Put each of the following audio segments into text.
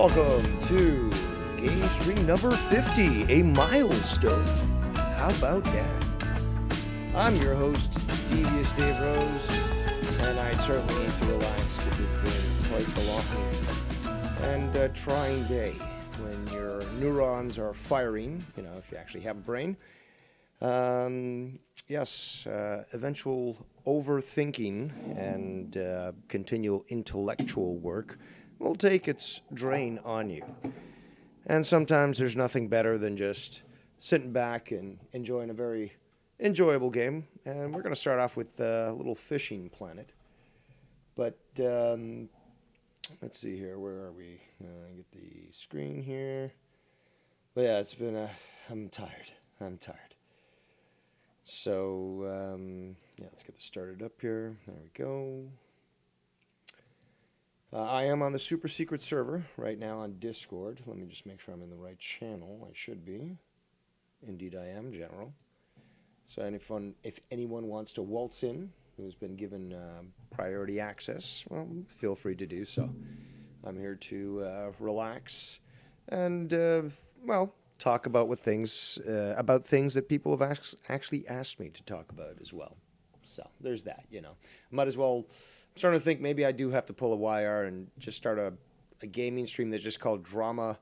Welcome to game stream number 50, a milestone. How about that? I'm your host, Devious Dave Rose, and I certainly need to relax because it's been quite the long and trying day when your neurons are firing, if you actually have a brain. Eventual overthinking and continual intellectual work will take its drain on you. And sometimes there's nothing better than just sitting back and enjoying a very enjoyable game. And we're going to start off with a little fishing planet. But let's see here. Where are we? Get the screen here. But yeah, it's been I'm tired. So, let's get this started up here. There we go. I am on the super secret server right now on Discord. Let me just make sure I'm in the right channel. I should be. Indeed I am, General. So if anyone wants to waltz in, who's been given priority access, well, feel free to do so. I'm here to relax and, talk about things that people have actually asked me to talk about as well. So there's that, Might as well. I'm starting to think maybe I do have to pull a YR and just start a gaming stream that's just called Drama,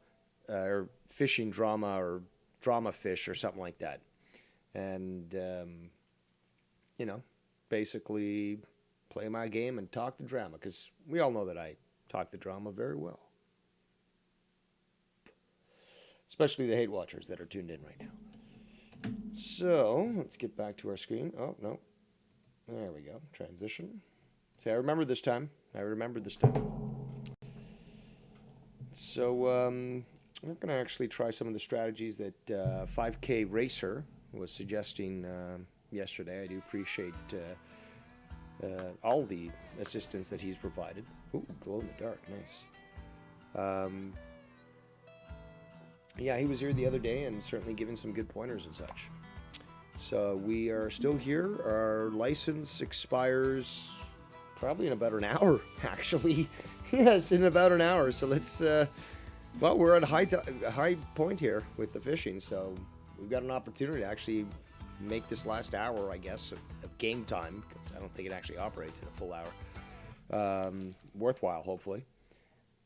or Fishing Drama, or Drama Fish, or something like that. And, basically play my game and talk the drama, because we all know that I talk the drama very well. Especially the hate watchers that are tuned in right now. So, let's get back to our screen. Oh, no. There we go. Transition. See, I remembered this time. So, we're going to actually try some of the strategies that 5K Racer was suggesting yesterday. I do appreciate all the assistance that he's provided. Ooh, glow in the dark. Nice. He was here the other day and certainly giving some good pointers and such. So, we are still here. Our license expires probably in about an hour, actually. Yes, in about an hour. So let's, we're at a high point here with the fishing. So we've got an opportunity to actually make this last hour, I guess, of game time, because I don't think it actually operates in a full hour, worthwhile, hopefully.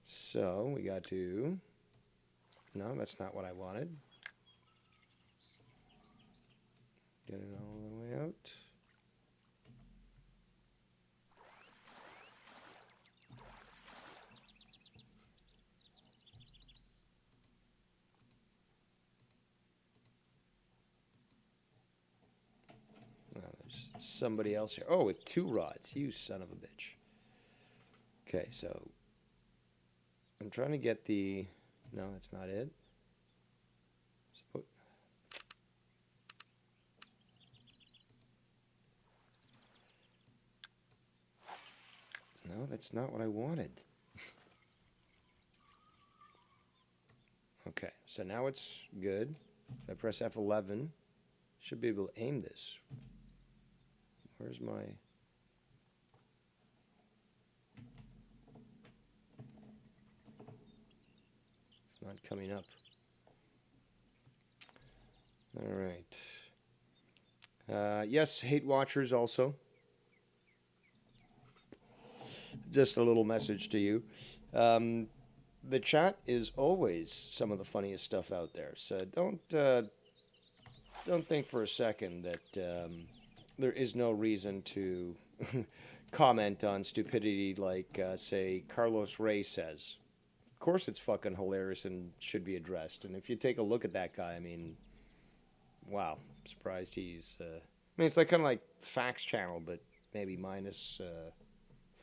So we got to, no, that's not what I wanted. Get it all the way out. Somebody else here. Oh, with 2 rods. You son of a bitch. Okay, so I'm trying to get the... No, that's not it. No, that's not what I wanted. Okay, so now it's good. If I press F11, should be able to aim this. Where's my... It's not coming up. All right. Yes, hate watchers also. Just a little message to you. The chat is always some of the funniest stuff out there. So don't think for a second that... there is no reason to comment on stupidity like, say, Carlos Ray says. Of course it's fucking hilarious and should be addressed. And if you take a look at that guy, I mean, wow. I'm surprised he's... it's like kind of like Facts Channel, but maybe minus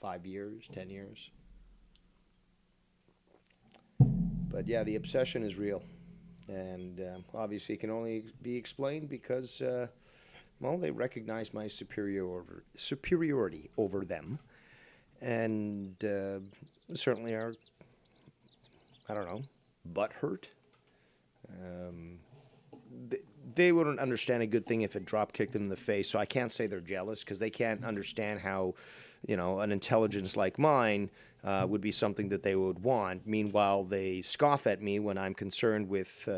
5 years, 10 years. But yeah, the obsession is real. And obviously it can only be explained because... they recognize my superiority over them, and certainly are, butthurt. they wouldn't understand a good thing if it drop kicked them in the face. So I can't say they're jealous because they can't understand how, an intelligence like mine would be something that they would want. Meanwhile, they scoff at me when I'm concerned with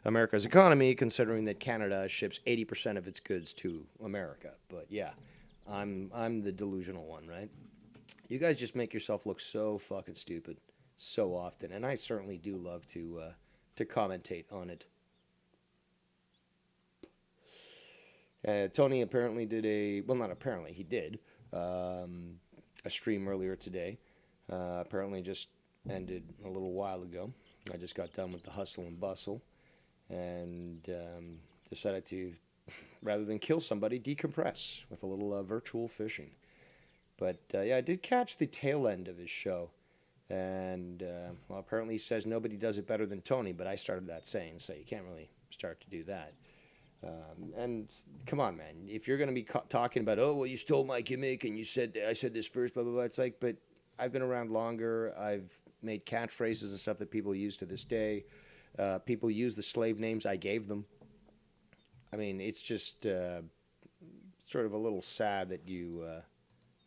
America's economy, considering that Canada ships 80% of its goods to America. But yeah, I'm the delusional one, right? You guys just make yourself look so fucking stupid so often, and I certainly do love to commentate on it. Tony apparently did not apparently, he did a stream earlier today. Apparently just ended a little while ago. I just got done with the hustle and bustle and decided to, rather than kill somebody, decompress with a little virtual fishing. But yeah, I did catch the tail end of his show. And well, apparently he says nobody does it better than Tony, but I started that saying, so you can't really start to do that. And come on, man, if you're going to be talking about, oh, well, you stole my gimmick and I said this first, blah, blah, blah. It's like, but I've been around longer. I've made catchphrases and stuff that people use to this day. People use the slave names I gave them. I mean, it's just sort of a little sad that you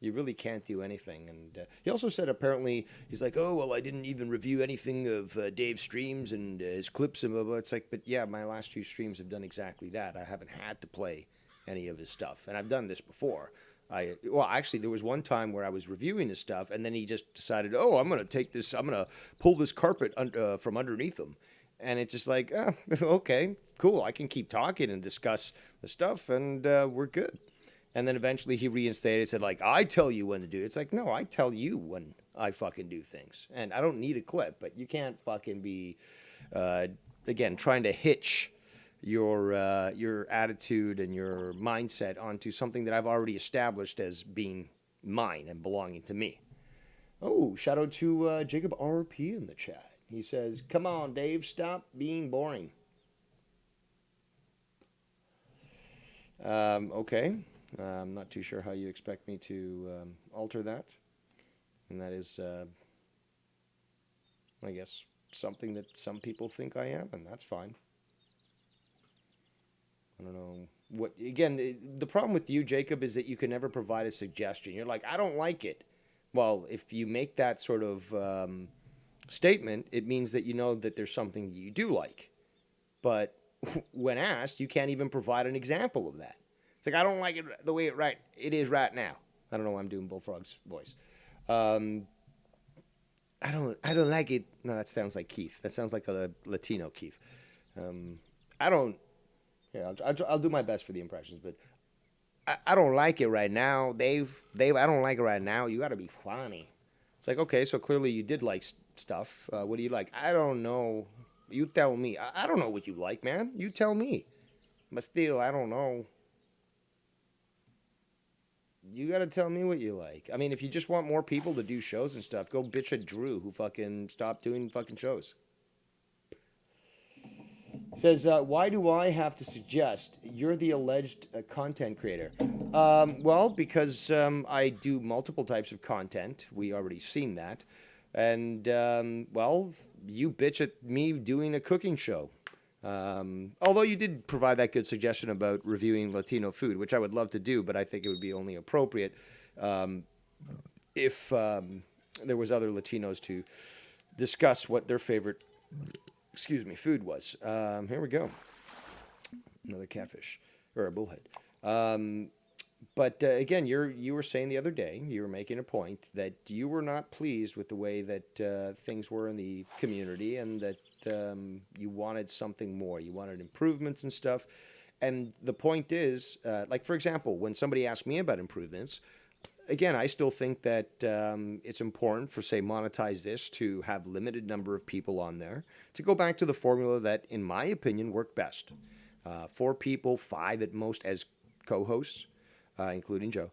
really can't do anything. And he also said apparently, he's like, oh, well, I didn't even review anything of Dave's streams and his clips and blah, blah. It's like, but yeah, my last two streams have done exactly that. I haven't had to play any of his stuff. And I've done this before. Actually, there was one time where I was reviewing his stuff, and then he just decided, oh, I'm going to pull this carpet from underneath him. And it's just like, okay, cool. I can keep talking and discuss the stuff, and we're good. And then eventually he reinstated, said, like, I tell you when to do it. It's like, no, I tell you when I fucking do things. And I don't need a clip, but you can't fucking be, again, trying to hitch your attitude and your mindset onto something that I've already established as being mine and belonging to me. Oh, shout out to Jacob RP in the chat. He says, come on, Dave, stop being boring. Okay. I'm not too sure how you expect me to alter that. And that is, I guess, something that some people think I am, and that's fine. I don't know. Again, the problem with you, Jacob, is that you can never provide a suggestion. You're like, I don't like it. Well, if you make that sort of statement, it means that you know that there's something you do like. But when asked, you can't even provide an example of that. It's like, I don't like it the way it is right now. I don't know why I'm doing Bullfrog's voice. I don't like it. No, that sounds like Keith. That sounds like a Latino Keith. I'll do my best for the impressions, but I don't like it right now. Dave, I don't like it right now. You got to be funny. It's like, okay, so clearly you did like stuff. What do you like? I don't know. You tell me. I don't know what you like, man. You tell me. But still, I don't know. You got to tell me what you like. I mean, if you just want more people to do shows and stuff, go bitch at Drew, who fucking stopped doing fucking shows. Says, why do I have to suggest you're the alleged content creator? Well, because I do multiple types of content. We already seen that. And, well, you bitch at me doing a cooking show. Although you did provide that good suggestion about reviewing Latino food, which I would love to do, but I think it would be only appropriate if there was other Latinos to discuss what their favorite, food was. Here we go. Another catfish, or a bullhead. But again, you were saying the other day, you were making a point that you were not pleased with the way that things were in the community, and that you wanted something more. You wanted improvements and stuff. And the point is, like, for example, when somebody asked me about improvements, again, I still think that it's important for, say, Monetize This to have limited number of people on there, to go back to the formula that, in my opinion, worked best. 4 people, 5 at most as co-hosts, including Joe.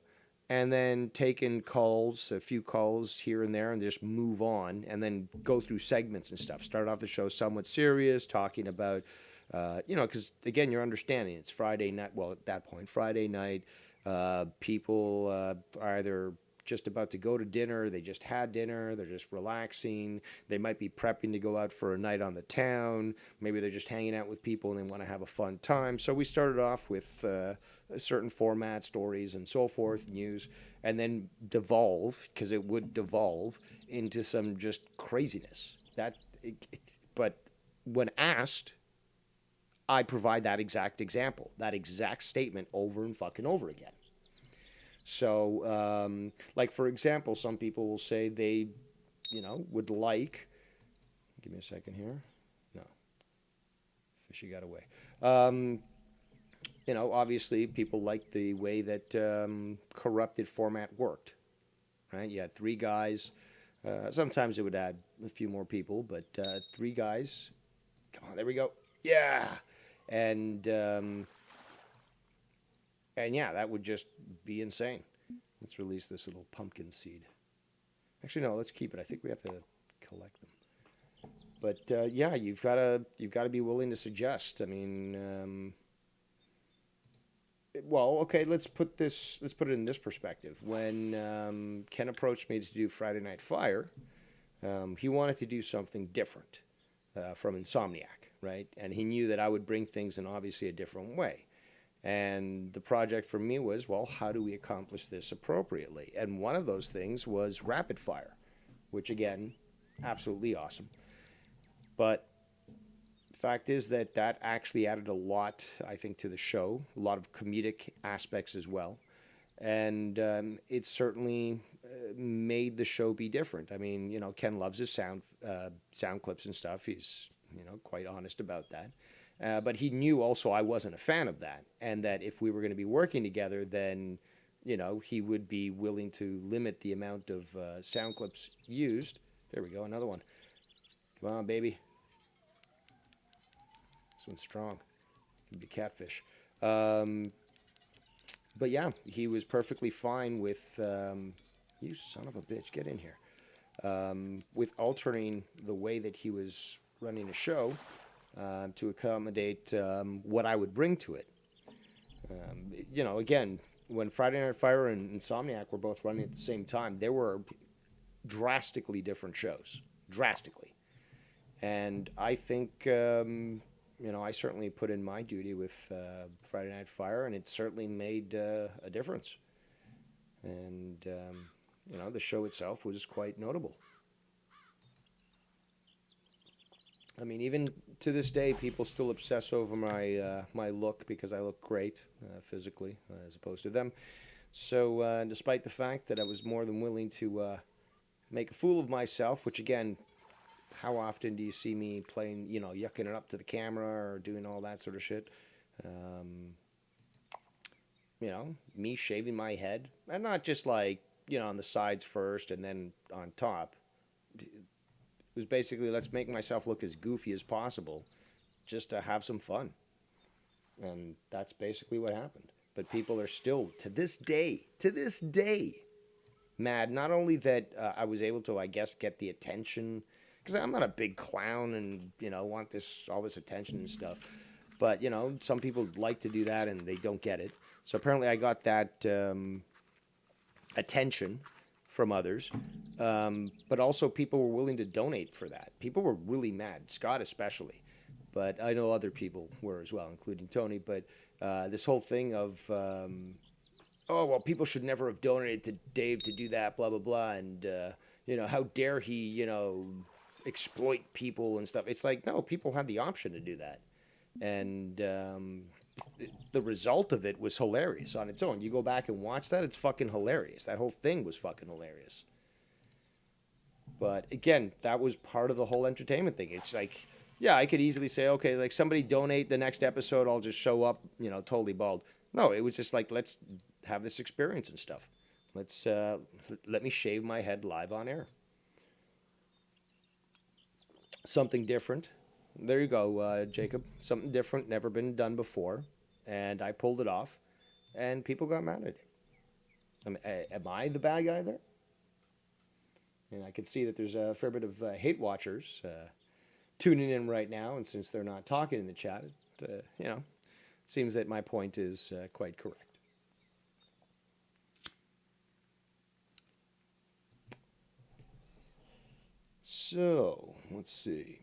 And then taking calls, a few calls here and there, and just move on, and then go through segments and stuff. Start off the show somewhat serious, talking about, because, again, you're understanding it's Friday night. Well, at that point, Friday night, people are either just about to go to dinner. They just had dinner. They're just relaxing. They might be prepping to go out for a night on the town. Maybe they're just hanging out with people and they want to have a fun time. So we started off with a certain format, stories and so forth, news, and then devolve, because it would devolve into some just craziness. But when asked, I provide that exact example, that exact statement over and fucking over again. So, like, for example, some people will say they, would like, give me a second here. No, fishy got away. Obviously people like the way that corrupted format worked, right? You had three guys. Sometimes it would add a few more people, but three guys. Come on, there we go. Yeah. And yeah, that would just be insane. Let's release this little pumpkin seed. Actually, no, let's keep it. I think we have to collect them. But yeah, you've got to be willing to suggest. I mean, well, okay, let's put it in this perspective. When Ken approached me to do Friday Night Fire, he wanted to do something different from Insomniac, right? And he knew that I would bring things in obviously a different way. And the project for me was, well, how do we accomplish this appropriately? And one of those things was rapid fire, which again, absolutely awesome. But the fact is that actually added a lot, I think, to the show, a lot of comedic aspects as well. And it certainly made the show be different. I mean, Ken loves his sound clips and stuff. He's, quite honest about that. But he knew also I wasn't a fan of that, and that if we were going to be working together, then, he would be willing to limit the amount of sound clips used. There we go, another one. Come on, baby. This one's strong. Could be catfish. But yeah, he was perfectly fine with, you son of a bitch, get in here, with altering the way that he was running a show to accommodate what I would bring to it. Again, when Friday Night Fire and Insomniac were both running at the same time, there were drastically different shows. Drastically. And I think, I certainly put in my duty with Friday Night Fire, and it certainly made a difference. And, the show itself was quite notable. I mean, even to this day, people still obsess over my look because I look great physically as opposed to them. So despite the fact that I was more than willing to make a fool of myself, which again, how often do you see me playing, yucking it up to the camera or doing all that sort of shit? Me shaving my head, and not just like, on the sides first and then on top. It was basically, let's make myself look as goofy as possible just to have some fun. And that's basically what happened. But people are still, to this day, mad. Not only that I was able to, I guess, get the attention, because I'm not a big clown and, want all this attention and stuff. But, some people like to do that and they don't get it. So apparently I got that attention from others, but also people were willing to donate for that. People were really mad, Scott especially, but I know other people were as well, including Tony. But this whole thing of, people should never have donated to Dave to do that, blah, blah, blah, and, how dare he, exploit people and stuff. It's like, no, people had the option to do that. And the result of it was hilarious on its own. You go back and watch that, it's fucking hilarious. That whole thing was fucking hilarious. But again, that was part of the whole entertainment thing. It's like, yeah, I could easily say, okay, like somebody donate the next episode, I'll just show up, totally bald. No, it was just like, let's have this experience and stuff. Let me shave my head live on air. Something different. There you go, Jacob. Something different, never been done before. And I pulled it off, and people got mad at it. Am I the bad guy there? And I can see that there's a fair bit of hate watchers tuning in right now, and since they're not talking in the chat, it, seems that my point is quite correct. So, let's see.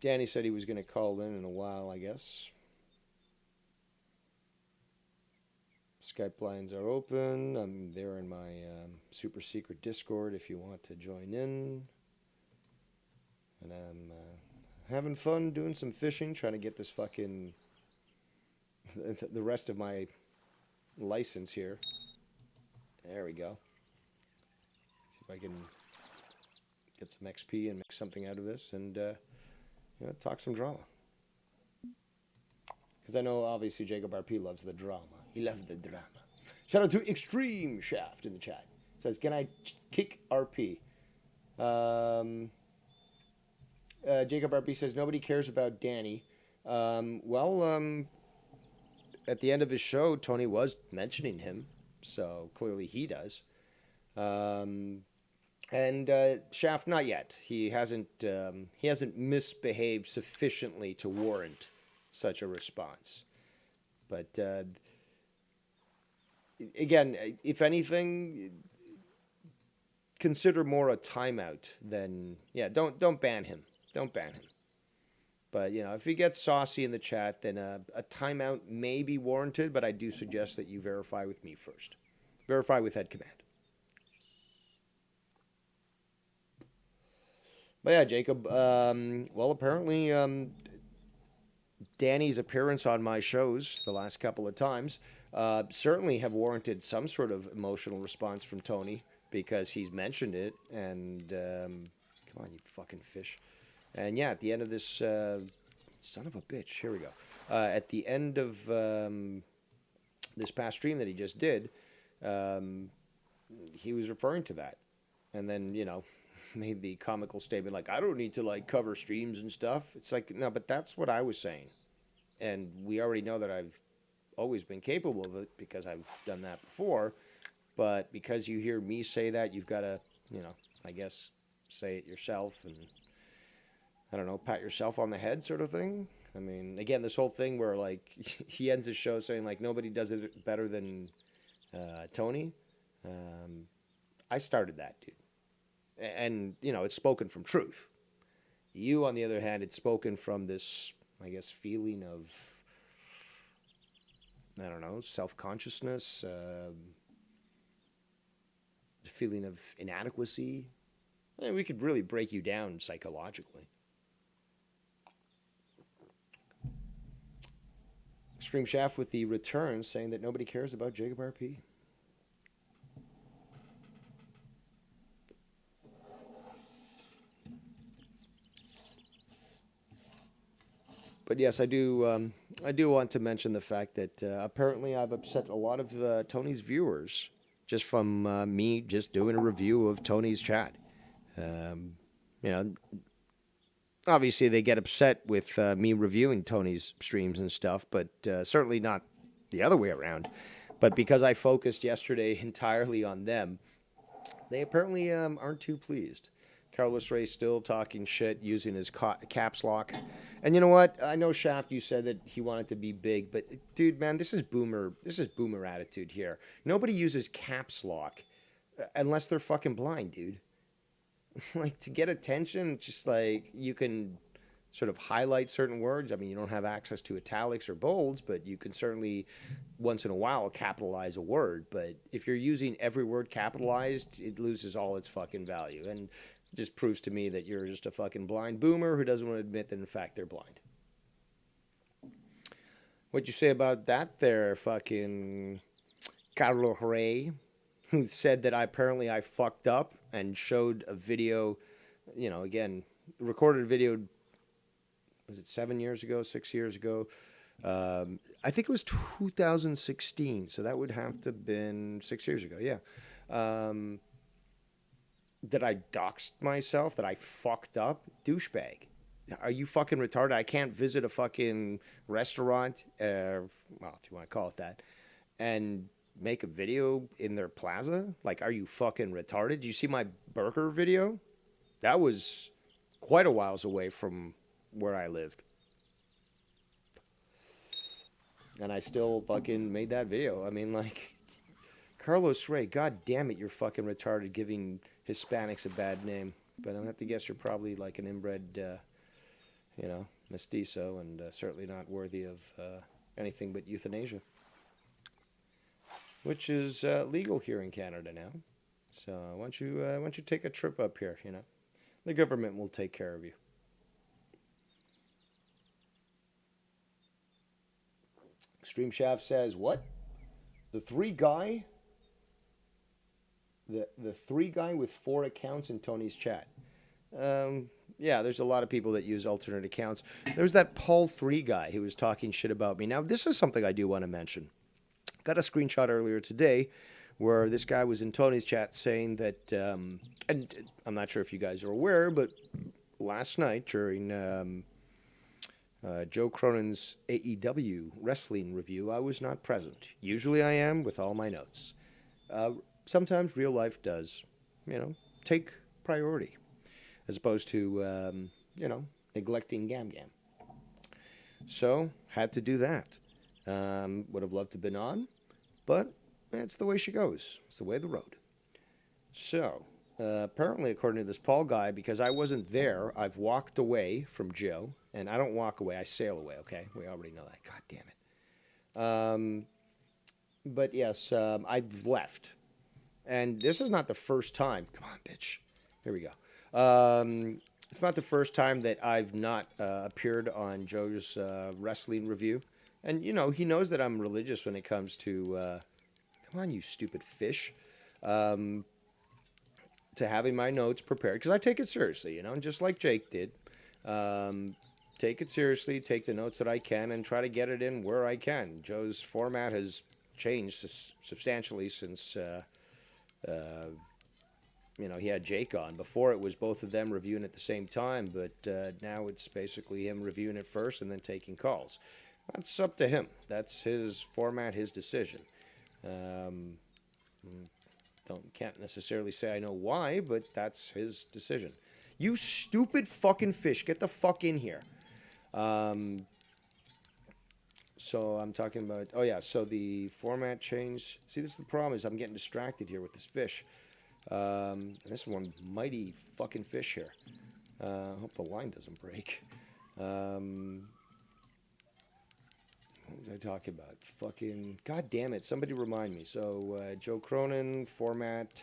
Danny said he was going to call in a while, I guess. Skype lines are open. I'm there in my super secret Discord if you want to join in. And I'm having fun doing some fishing, trying to get this fucking... the rest of my license here. There we go. See if I can get some XP and make something out of this and talk some drama. Because I know obviously Jacob RP loves the drama. He loves the drama. Shout out to Extreme Shaft in the chat. Says, can I kick RP? Jacob RP says, nobody cares about Danny. At the end of his show, Tony was mentioning him. So clearly he does. Shaft, not yet. He hasn't misbehaved sufficiently to warrant such a response. But again, if anything, consider more a timeout than Don't ban him. Don't ban him. But if he gets saucy in the chat, then a timeout may be warranted. But I do suggest that you verify with me first. Verify with head command. But yeah, Jacob. Apparently, Danny's appearance on my shows the last couple of times certainly have warranted some sort of emotional response from Tony because he's mentioned it. And come on, you fucking fish. And yeah, at the end of this, son of a bitch, here we go. At the end of this past stream that he just did, he was referring to that. And then, made the comical statement like, I don't need to like cover streams and stuff. It's like, no, but that's what I was saying. And we already know that I've always been capable of it because I've done that before. But because you hear me say that, you've got to, I guess, say it yourself and, I don't know, pat yourself on the head sort of thing. I mean, again, this whole thing where, like, he ends his show saying, like, nobody does it better than Tony. I started that, dude. And, it's spoken from truth. You, on the other hand, it's spoken from this, I guess, feeling of, I don't know, self-consciousness, feeling of inadequacy. I mean, we could really break you down psychologically. Extreme Shaft with the return saying that nobody cares about Jacob RP. But yes, I do want to mention the fact that apparently I've upset a lot of Tony's viewers just from me just doing a review of Tony's chat. Obviously they get upset with me reviewing Tony's streams and stuff, but certainly not the other way around. But because I focused yesterday entirely on them, they apparently aren't too pleased. Carlos Ray still talking shit, using his caps lock. And you know what? I know, Shaft, you said that he wanted to be big, but dude, man, this is boomer attitude here. Nobody uses caps lock unless they're fucking blind, dude. Like, to get attention, just like you can sort of highlight certain words. I mean, you don't have access to italics or bolds, but you can certainly once in a while capitalize a word. But if you're using every word capitalized, it loses all its fucking value. And just proves to me that you're just a fucking blind boomer who doesn't want to admit that in fact they're blind. What'd you say about that there, fucking Carlos Ray, who said that apparently I fucked up and showed a video, again, recorded a video, was it 7 years ago, 6 years ago? I think it was 2016, so that would have to have been 6 years ago, yeah. That I doxed myself, that I fucked up? Douchebag. Are you fucking retarded? I can't visit a fucking restaurant, well, if you want to call it that, and make a video in their plaza? Like, are you fucking retarded? Did you see my burger video? That was quite a whiles away from where I lived. And I still fucking made that video. I mean, like, Carlos Ray, god damn it, you're fucking retarded giving Hispanics a bad name. but I'm going to have to guess you're probably like an inbred, mestizo, and certainly not worthy of anything but euthanasia, which is legal here in Canada now. So why don't you take a trip up here? The government will take care of you. Extreme Shaft says, what? The three guy with 4 accounts in Tony's chat. Yeah, there's a lot of people that use alternate accounts. There's that Paul 3 guy who was talking shit about me. Now, this is something I do want to mention. Got a screenshot earlier today where this guy was in Tony's chat saying that, and I'm not sure if you guys are aware, but last night during Joe Cronin's AEW wrestling review, I was not present. Usually I am with all my notes. Sometimes real life does, take priority as opposed to, neglecting Gam Gam. So, had to do that. Would have loved to have been on, but it's the way she goes. It's the way of the road. So, apparently, according to this Paul guy, because I wasn't there, I've walked away from Joe. And I don't walk away, I sail away, okay? We already know that. God damn it. But yes, I've left. And this is not the first time. Come on, bitch. Here we go. It's not the first time that I've not appeared on Joe's wrestling review. And, he knows that I'm religious when it comes to, come on, you stupid fish, to having my notes prepared. Because I take it seriously, and just like Jake did. Take it seriously, take the notes that I can, and try to get it in where I can. Joe's format has changed substantially since, he had Jake on. Before, it was both of them reviewing at the same time, but now it's basically him reviewing it first and then taking calls. That's up to him. That's his format, his decision. Can't necessarily say I know why, but that's his decision. You stupid fucking fish, get the fuck in here. So I'm talking about, so the format change. See, this is the problem, is I'm getting distracted here with this fish. And this one mighty fucking fish here. I hope the line doesn't break. What was I talking about? Fucking, god damn it, somebody remind me. So, Joe Cronin, format,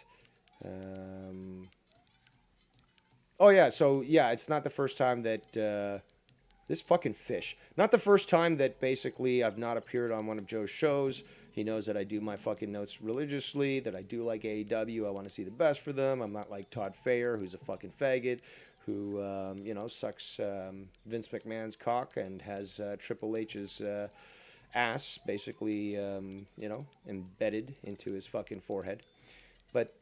it's not the first time that, this fucking fish. Not the first time that basically I've not appeared on one of Joe's shows. He knows that I do my fucking notes religiously, that I do like AEW. I want to see the best for them. I'm not like Todd Fayer, who's a fucking faggot, who, sucks Vince McMahon's cock and has Triple H's ass basically, embedded into his fucking forehead. But,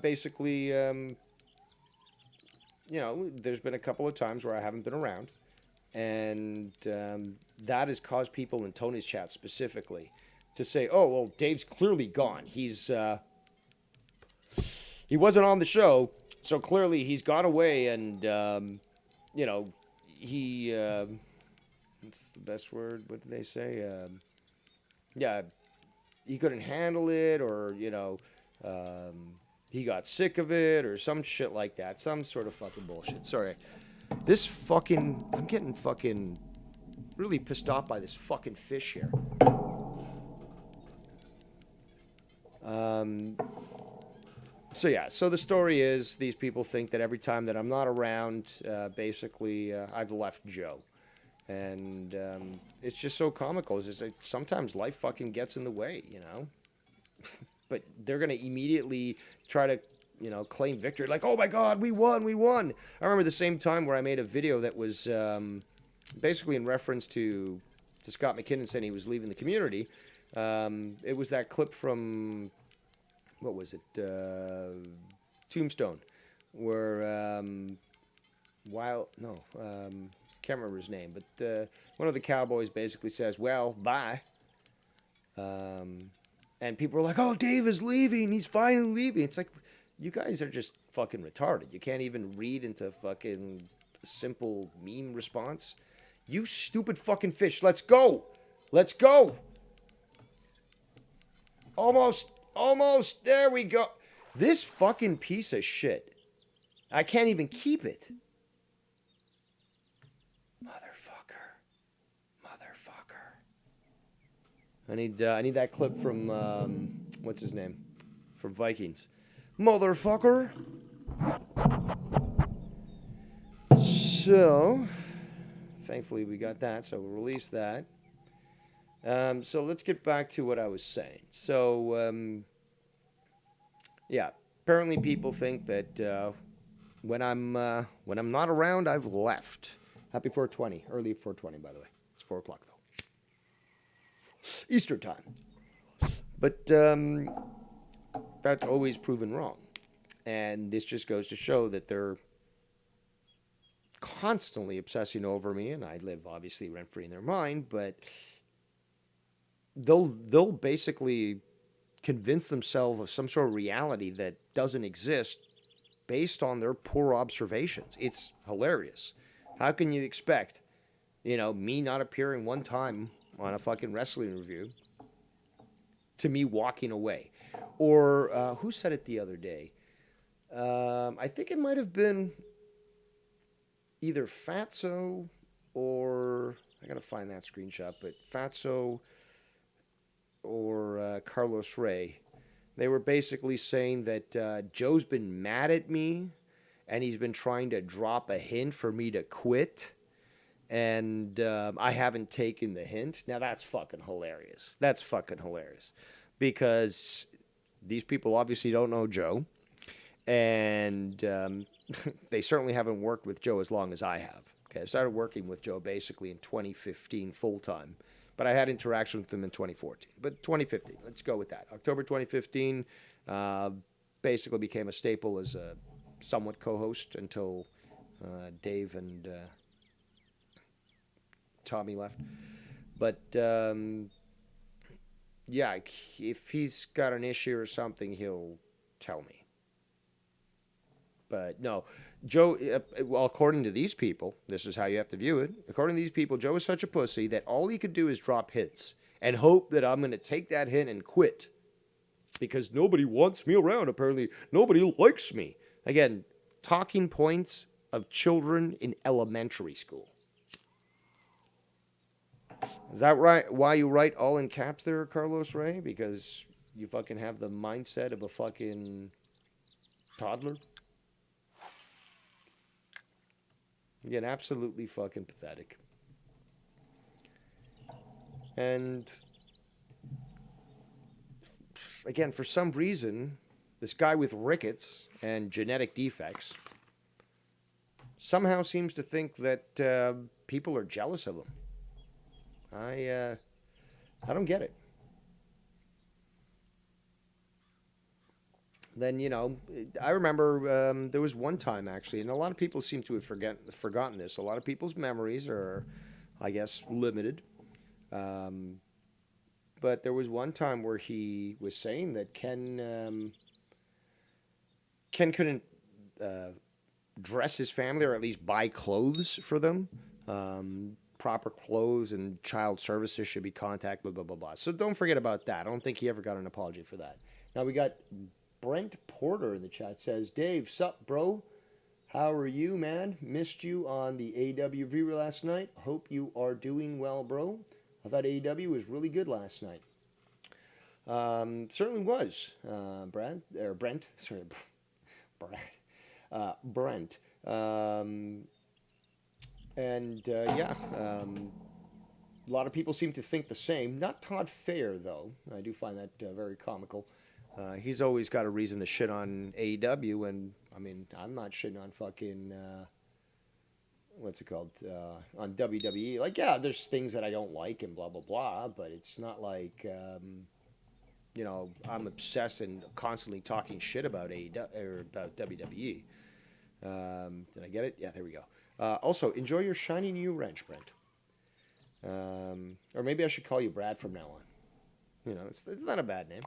basically, there's been a couple of times where I haven't been around, and that has caused people in Tony's chat specifically to say, oh, well, Dave's clearly gone. He wasn't on the show, so clearly he's gone away, and, what's the best word? What did they say? He couldn't handle it, or, he got sick of it, or some shit like that. Some sort of fucking bullshit. Sorry. I'm getting fucking really pissed off by this fucking fish here. So the story is, these people think that every time that I'm not around, basically, I've left Joe. And it's just so comical. It's like, sometimes life fucking gets in the way, But they're going to immediately try to, claim victory. Like, oh my God, we won. I remember the same time where I made a video that was basically in reference to Scott McKinnon saying he was leaving the community. It was that clip from, what was it? Tombstone, where, can't remember his name, but one of the cowboys basically says, well, bye. And people are like, oh, Dave is leaving. He's finally leaving. It's like, you guys are just fucking retarded. You can't even read into fucking simple meme response. You stupid fucking fish. Let's go. Almost. There we go. This fucking piece of shit. I can't even keep it. Motherfucker. I need that clip from what's his name? From Vikings. Motherfucker. So, thankfully we got that, so we'll release that. So let's get back to what I was saying. So, yeah, apparently people think that when I'm not around, I've left. Happy 420, early 420, by the way. It's 4 o'clock though, Eastern time. But that's always proven wrong, and this just goes to show that they're constantly obsessing over me, and I live obviously rent free in their mind, but they'll basically convince themselves of some sort of reality that doesn't exist based on their poor observations. It's hilarious. How can you expect, me not appearing one time on a fucking wrestling review to me walking away? Or who said it the other day? I think it might have been either Fatso or I gotta find that screenshot, but Fatso or Carlos Ray. They were basically saying that Joe's been mad at me and he's been trying to drop a hint for me to quit. And I haven't taken the hint. Now that's fucking hilarious. That's fucking hilarious. Because these people obviously don't know Joe. And they certainly haven't worked with Joe as long as I have. Okay, I started working with Joe basically in 2015 full time. But I had interaction with him in 2014. But 2015, let's go with that. October 2015, basically became a staple as a somewhat co-host until Dave and Tommy left. But yeah, if he's got an issue or something, he'll tell me. But no, Joe, well, according to these people, this is how you have to view it. According to these people, Joe is such a pussy that all he could do is drop hints and hope that I'm going to take that hint and quit. Because nobody wants me around, apparently. Nobody likes me. Again, talking points of children in elementary school. Is that right? Why you write all in caps there, Carlos Ray? Because you fucking have the mindset of a fucking toddler? Again, absolutely fucking pathetic. And again, for some reason, this guy with rickets and genetic defects somehow seems to think that people are jealous of him. I don't get it. Then, I remember there was one time, actually, and a lot of people seem to have forgotten this. A lot of people's memories are, I guess, limited. But there was one time where he was saying that Ken couldn't dress his family or at least buy clothes for them. Proper clothes and child services should be contacted, blah, blah, blah, blah. So don't forget about that. I don't think he ever got an apology for that. Now we got Brent Porter in the chat. Says, Dave, sup, bro? How are you, man? Missed you on the AEW viewer last night. Hope you are doing well, bro. I thought AEW was really good last night. Certainly was, Brent. Sorry, Brent. A lot of people seem to think the same. Not Todd Fair, though. I do find that very comical. He's always got a reason to shit on AEW, and I mean, I'm not shitting on fucking what's it called on WWE. Like, yeah, there's things that I don't like and blah blah blah, but it's not like I'm obsessed and constantly talking shit about AEW or about WWE. Did I get it? Yeah, there we go. Also, enjoy your shiny new wrench, Brent. Or maybe I should call you Brad from now on. It's not a bad name.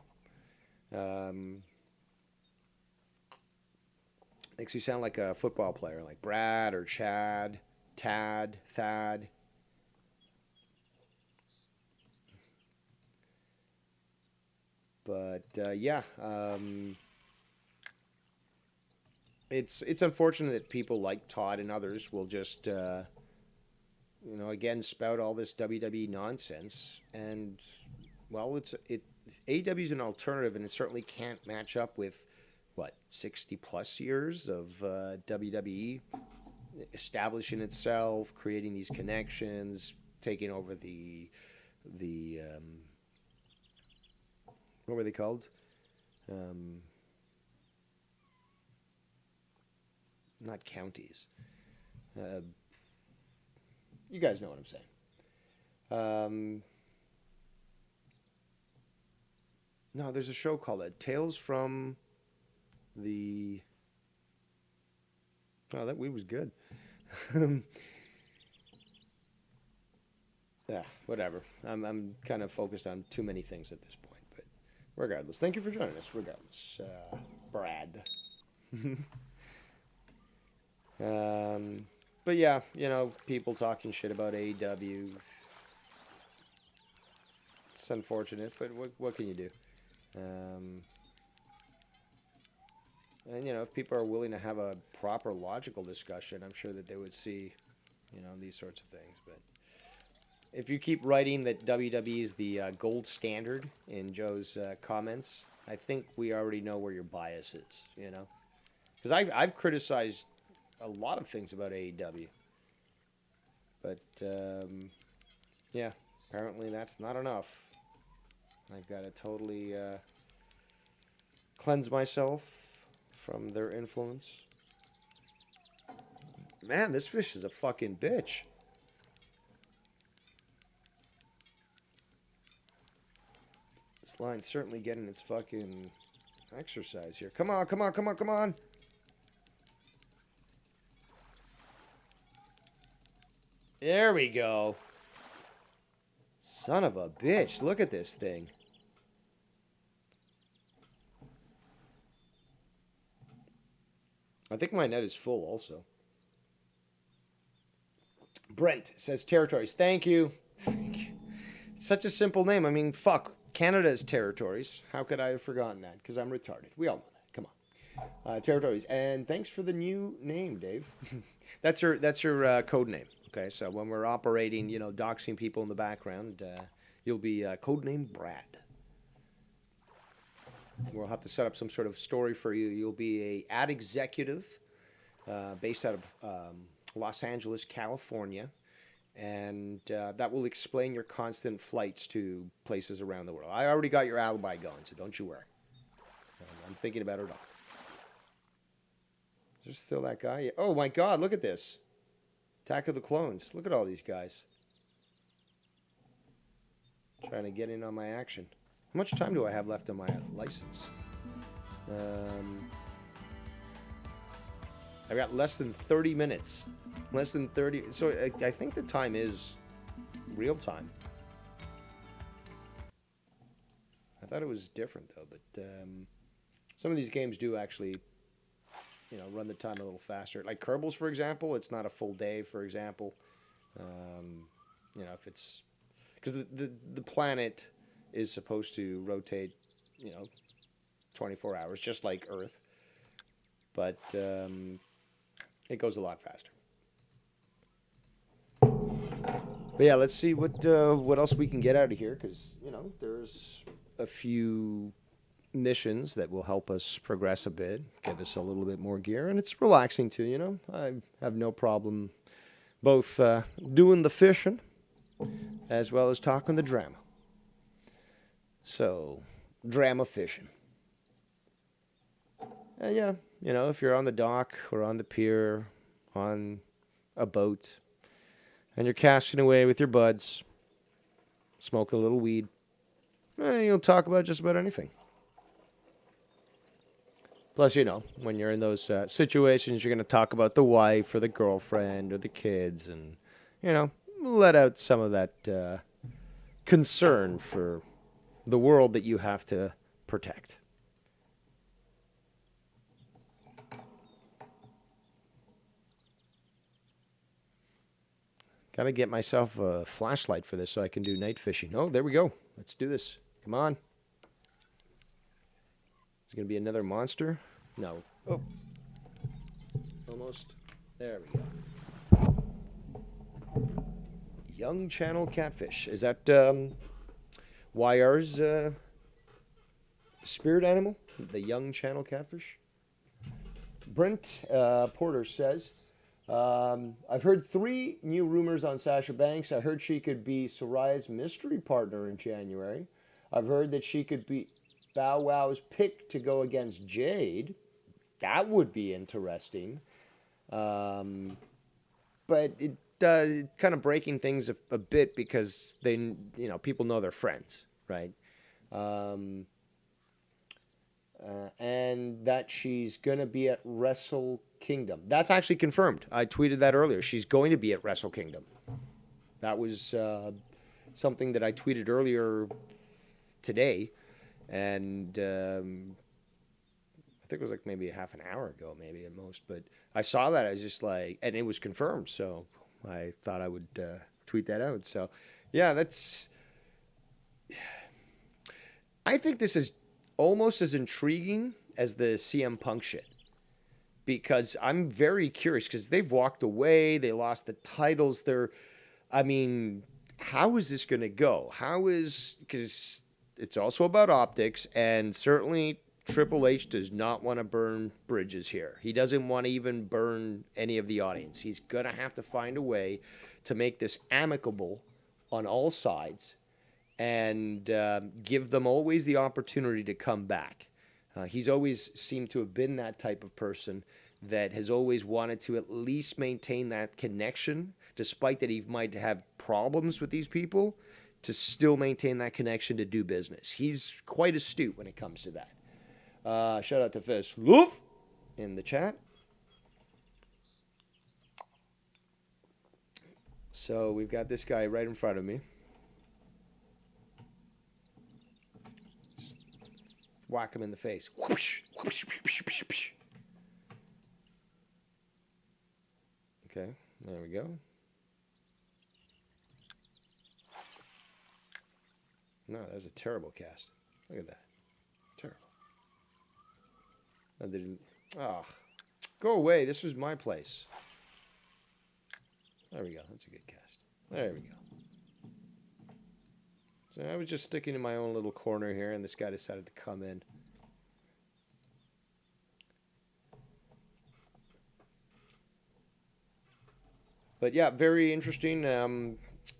Makes you sound like a football player, like Brad or Chad, Tad, Thad. But yeah, it's unfortunate that people like Todd and others will just again spout all this WWE nonsense, and well, it AEW is an alternative, and it certainly can't match up with what 60 plus years of WWE establishing itself, creating these connections, taking over the what were they called? Um, Not counties. Uh, you guys know what I'm saying. No, there's a show called Tales from the. Oh, that we was good. Yeah, whatever. I'm kind of focused on too many things at this point, but regardless, thank you for joining us. Regardless, Brad. But yeah, people talking shit about AEW. It's unfortunate, but what can you do? And if people are willing to have a proper logical discussion, I'm sure that they would see, these sorts of things. But if you keep writing that WWE is the gold standard in Joe's comments, I think we already know where your bias is. Because I've criticized a lot of things about AEW, but yeah, apparently that's not enough. I've got to totally cleanse myself from their influence. Man, this fish is a fucking bitch. This line's certainly getting its fucking exercise here. Come on, come on, come on, come on. There we go. Son of a bitch. Look at this thing. I think my net is full also. Brent says territories. Thank you. It's such a simple name. I mean, fuck. Canada is territories. How could I have forgotten that? Because I'm retarded. We all know that. Come on. Territories. And thanks for the new name, Dave. That's her code name. Okay, so when we're operating, doxing people in the background, you'll be codename Brad. We'll have to set up some sort of story for you. You'll be a ad executive based out of Los Angeles, California, and that will explain your constant flights to places around the world. I already got your alibi going, so don't you worry. I'm thinking about it all. Is there still that guy? Oh my God, look at this. Attack of the Clones. Look at all these guys. Trying to get in on my action. How much time do I have left on my license? I've got less than 30 minutes. Less than 30. So I think the time is real time. I thought it was different though, but some of these games do actually, run the time a little faster. Like Kerbals, for example, it's not a full day, for example. If it's... Because the planet is supposed to rotate, 24 hours, just like Earth. But it goes a lot faster. But yeah, let's see what else we can get out of here, because, there's a few missions that will help us progress a bit, give us a little bit more gear, and it's relaxing too, I have no problem both doing the fishing as well as talking the drama. So, drama fishing. Yeah, if you're on the dock or on the pier, on a boat, and you're casting away with your buds, smoking a little weed, you'll talk about just about anything. Plus, when you're in those situations, you're going to talk about the wife or the girlfriend or the kids and, let out some of that concern for the world that you have to protect. Got to get myself a flashlight for this so I can do night fishing. Oh, there we go. Let's do this. Come on. Is it going to be another monster? No. Oh. almost. There we go. Young channel catfish. Is that YR's spirit animal? The young channel catfish? Brent Porter says, I've heard 3 new rumors on Sasha Banks. I heard she could be Soraya's mystery partner in January. I've heard that she could be Bow Wow's pick to go against Jade. That would be interesting. But it kind of breaking things a bit because people know they're friends, right? And that she's going to be at Wrestle Kingdom. That's actually confirmed. I tweeted that earlier. She's going to be at Wrestle Kingdom. That was something that I tweeted earlier today. And I think it was like maybe a half an hour ago, maybe at most. But I saw that. I was just like, and it was confirmed. So I thought I would tweet that out. So, yeah, I think this is almost as intriguing as the CM Punk shit. Because I'm very curious, because they've walked away, they lost the titles. How is this going to go? Because it's also about optics, and certainly Triple H does not want to burn bridges here. He doesn't want to even burn any of the audience. He's going to have to find a way to make this amicable on all sides and give them always the opportunity to come back. He's always seemed to have been that type of person that has always wanted to at least maintain that connection, despite that he might have problems with these people, to still maintain that connection to do business. He's quite astute when it comes to that. Shout out to Fist Loof in the chat. So we've got this guy right in front of me. Whack him in the face. Whoosh, whoosh, whoosh, whoosh, whoosh. Okay, there we go. No, that was a terrible cast. Look at that. Terrible. I didn't. Oh, go away. This was my place. There we go. That's a good cast. There we go. So I was just sticking in my own little corner here, and this guy decided to come in. But yeah, very interesting.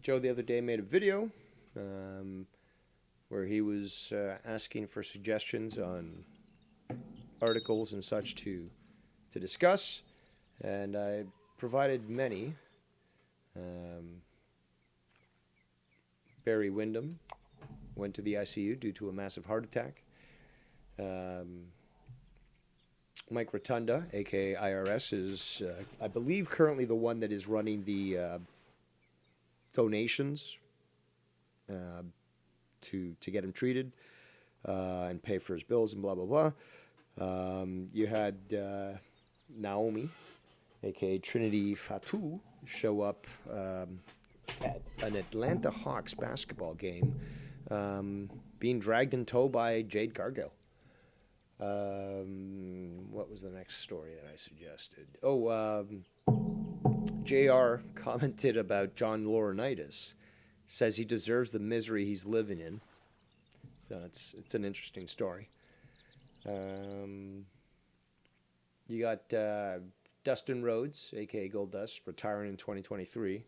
Joe the other day made a video where he was asking for suggestions on articles and such to discuss, and I provided many. Barry Windham went to the ICU due to a massive heart attack. Mike Rotunda, aka IRS, is, I believe, currently the one that is running the donations to get him treated and pay for his bills and blah, blah, blah. You had Naomi, aka Trinity Fatu, show up at an Atlanta Hawks basketball game being dragged in tow by Jade Cargill. What was the next story that I suggested? JR commented about John Laurinaitis. Says he deserves the misery he's living in. So it's an interesting story. You got Dustin Rhodes, a.k.a. Goldust, retiring in 2023.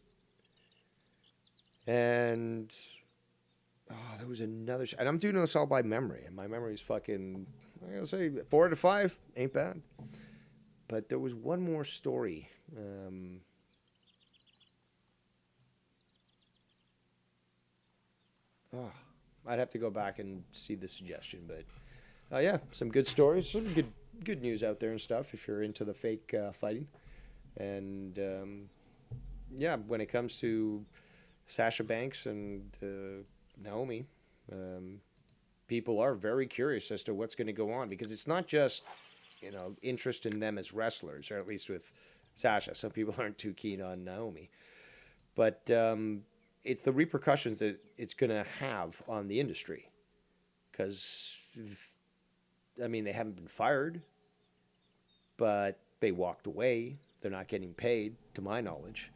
And there was another... And I'm doing this all by memory. And my memory's fucking... I'm going to say 4 out of 5. Ain't bad. But there was one more story. I'd have to go back and see the suggestion. But, yeah, some good stories. Some good news out there and stuff if you're into the fake fighting. And, yeah, when it comes to Sasha Banks and Naomi, people are very curious as to what's going to go on, because it's not just, interest in them as wrestlers, or at least with Sasha. Some people aren't too keen on Naomi. But it's the repercussions that it's going to have on the industry. Because, they haven't been fired, but they walked away. They're not getting paid, to my knowledge.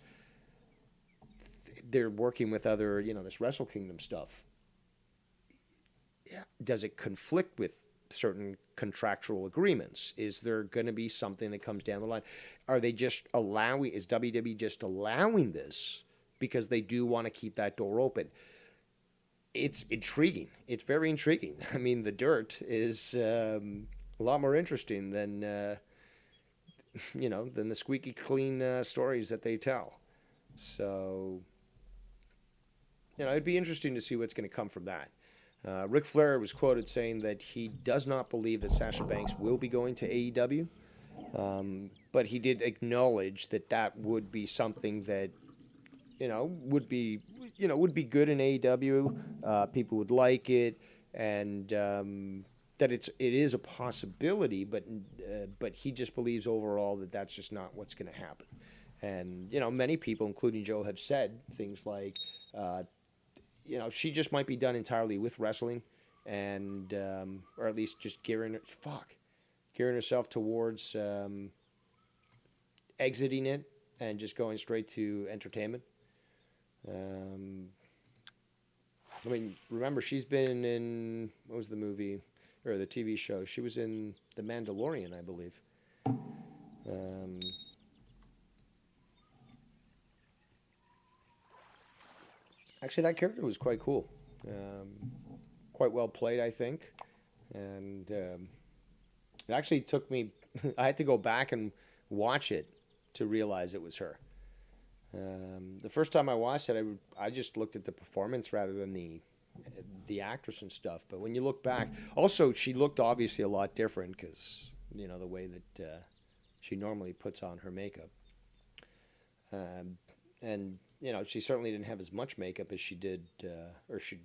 They're working with other, this Wrestle Kingdom stuff. Yeah. Does it conflict with certain contractual agreements? Is there going to be something that comes down the line? Are they just allowing, is WWE just allowing this because they do want to keep that door open? It's intriguing. It's very intriguing. I mean, the dirt is a lot more interesting than, than the squeaky clean stories that they tell. So, it'd be interesting to see what's going to come from that. Ric Flair was quoted saying that he does not believe that Sasha Banks will be going to AEW, but he did acknowledge that that would be something that would be good in AEW. People would like it, and that it is a possibility, but he just believes overall that that's just not what's going to happen. And many people, including Joe, have said things like, she just might be done entirely with wrestling, and or at least just gearing herself towards exiting it and just going straight to entertainment. I mean, remember, she's been in, what was the movie or the TV show? She was in The Mandalorian, I believe. Actually, that character was quite cool. Quite well played, I think. And it actually took me, I had to go back and watch it to realize it was her. The first time I watched it, I just looked at the performance rather than the actress and stuff. But when you look back, also she looked obviously a lot different because the way that she normally puts on her makeup, and she certainly didn't have as much makeup as she did or she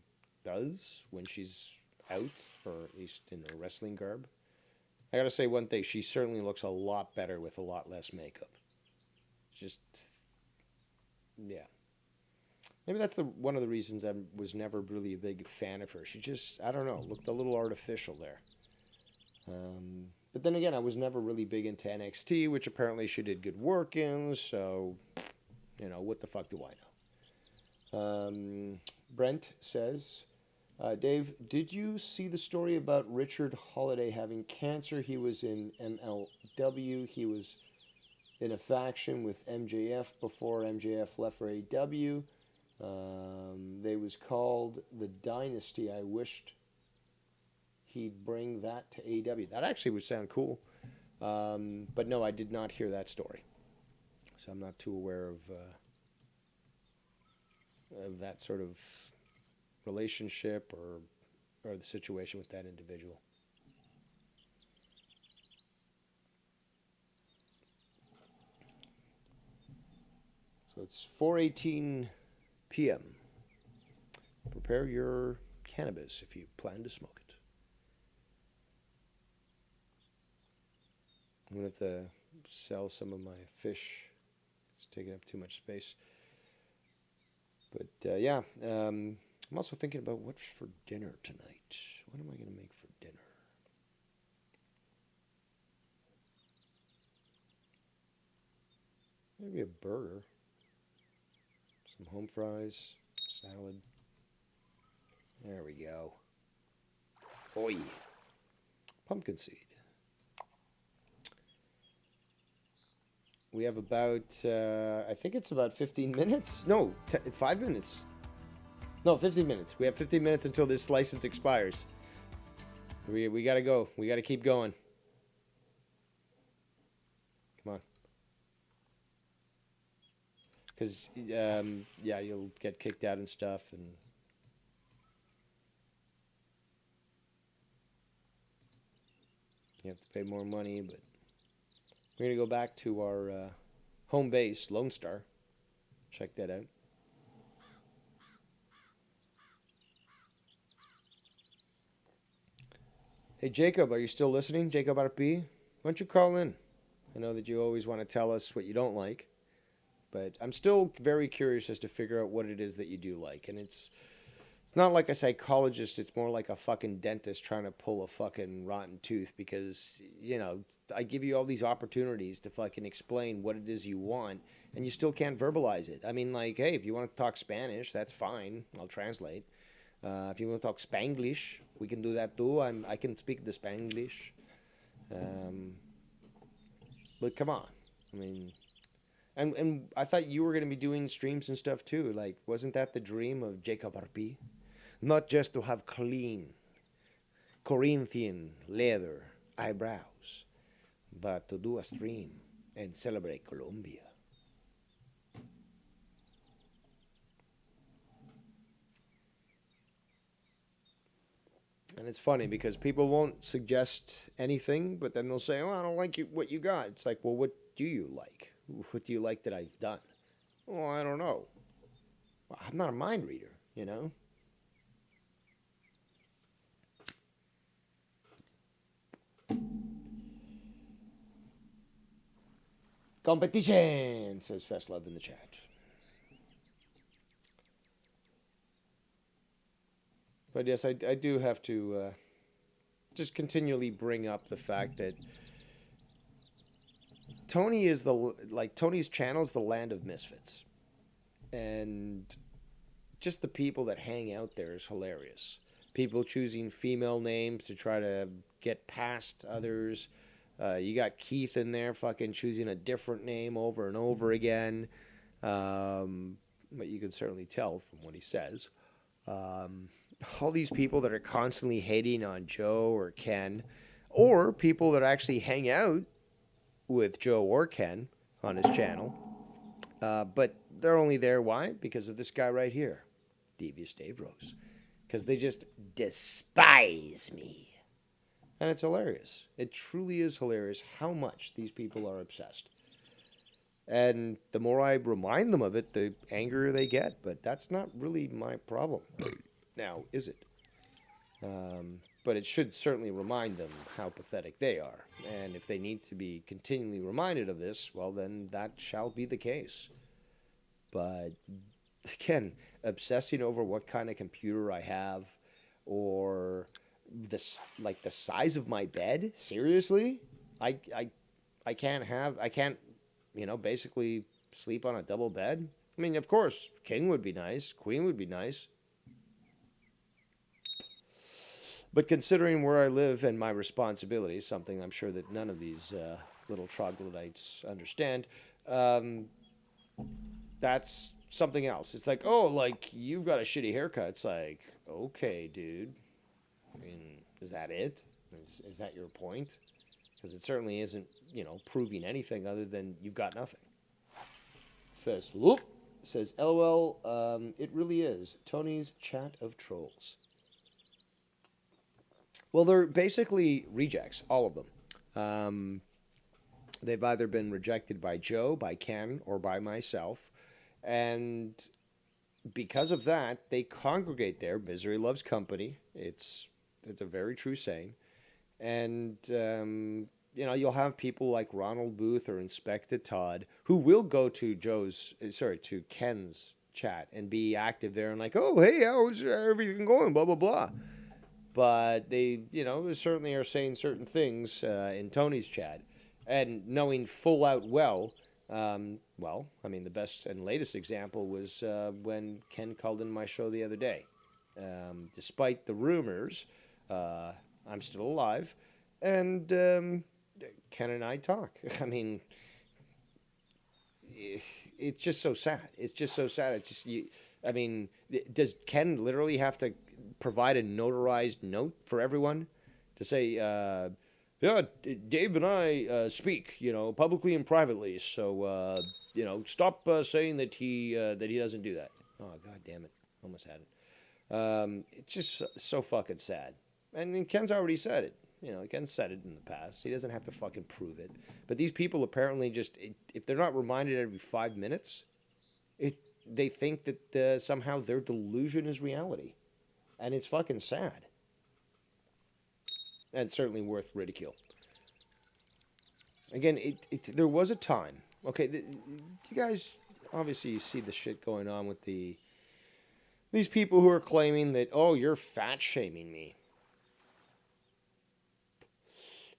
does when she's out, or at least in her wrestling garb. I gotta say one thing: she certainly looks a lot better with a lot less makeup. Just. Yeah. Maybe that's one of the reasons I was never really a big fan of her. She just, I don't know, looked a little artificial there. But then again, I was never really big into NXT, which apparently she did good work in, so, what the fuck do I know? Brent says, Dave, did you see the story about Richard Holiday having cancer? He was in MLW. He was in a faction with MJF before MJF left for AEW. They was called the Dynasty. I wished he'd bring that to AEW. That actually would sound cool. But no, I did not hear that story. So I'm not too aware of that sort of relationship or the situation with that individual. So it's 4:18 p.m. Prepare your cannabis if you plan to smoke it. I'm going to have to sell some of my fish. It's taking up too much space. But yeah, I'm also thinking about what's for dinner tonight. What am I going to make for dinner? Maybe a burger. Some home fries, salad. There we go. Oi. Pumpkin seed. We have about, I think it's about 15 minutes. No, 5 minutes. No, 15 minutes. We have 15 minutes until this license expires. We got to go. We got to keep going. Come on. Because, yeah, you'll get kicked out and stuff. And you have to pay more money. But we're going to go back to our home base, Lone Star. Check that out. Hey, Jacob, are you still listening? Jacob RP? Why don't you call in? I know that you always want to tell us what you don't like. But I'm still very curious as to figure out what it is that you do like. And it's It's not like a psychologist, it's more like a fucking dentist trying to pull a fucking rotten tooth because, I give you all these opportunities to fucking explain what it is you want and you still can't verbalize it. I mean, like, hey, if you want to talk Spanish, that's fine. I'll translate. If you want to talk Spanglish, we can do that too. I can speak the Spanglish. But come on. I mean, and I thought you were going to be doing streams and stuff too. Like, wasn't that the dream of Jacob RP? Not just to have clean Corinthian leather eyebrows, but to do a stream and celebrate Colombia. And it's funny because people won't suggest anything, but then they'll say, "Oh, I don't like what you got." It's like, well, what do you like? What do you like that I've done? Oh, I don't know. Well, I'm not a mind reader, you know? Competition, says Festlove in the chat. But yes, I do have to just continually bring up the fact that Tony is Tony's channel is the land of misfits. And just the people that hang out there is hilarious. People choosing female names to try to get past others. You got Keith in there fucking choosing a different name over and over again. But you can certainly tell from what he says. All these people that are constantly hating on Joe or Ken, or people that actually hang out with Joe or Ken on his channel. But they're only there, why? Because of this guy right here, Devious Dave Rose. Because they just despise me. And it's hilarious. It truly is hilarious how much these people are obsessed. And the more I remind them of it, the angrier they get. But that's not really my problem. Now, is it? But it should certainly remind them how pathetic they are. And if they need to be continually reminded of this, well, then that shall be the case. But again, obsessing over what kind of computer I have or this, like the size of my bed, seriously? I can't, basically sleep on a double bed. I mean, of course, king would be nice, queen would be nice. But considering where I live and my responsibilities, something I'm sure that none of these little troglodytes understand, that's something else. It's like, oh, like, you've got a shitty haircut. It's like, okay, dude. I mean, is that it? Is that your point? Because it certainly isn't, proving anything other than you've got nothing. Fist Loop says, LOL, it really is Tony's chat of trolls. Well, they're basically rejects, all of them. They've either been rejected by Joe, by Ken, or by myself. And because of that, they congregate there. Misery loves company. It's a very true saying. And, you'll have people like Ronald Booth or Inspector Todd who will go to to Ken's chat and be active there and like, oh, hey, how's everything going? Blah, blah, blah. But they, certainly are saying certain things in Tony's chat. And knowing full out well, the best and latest example was when Ken called in my show the other day. Despite the rumors, I'm still alive. And Ken and I talk. I mean, it's just so sad. It's just so sad. Does Ken literally have to provide a notarized note for everyone to say, yeah, Dave and I speak, publicly and privately. So, stop saying that he doesn't do that. Oh, God damn it. Almost had it. It's just so fucking sad. And Ken's already said it. Ken said it in the past. He doesn't have to fucking prove it. But these people apparently just, if they're not reminded every 5 minutes, they think that somehow their delusion is reality. And it's fucking sad. And certainly worth ridicule. Again, there was a time. Okay, you guys, obviously you see the shit going on with the These people who are claiming that, oh, you're fat shaming me.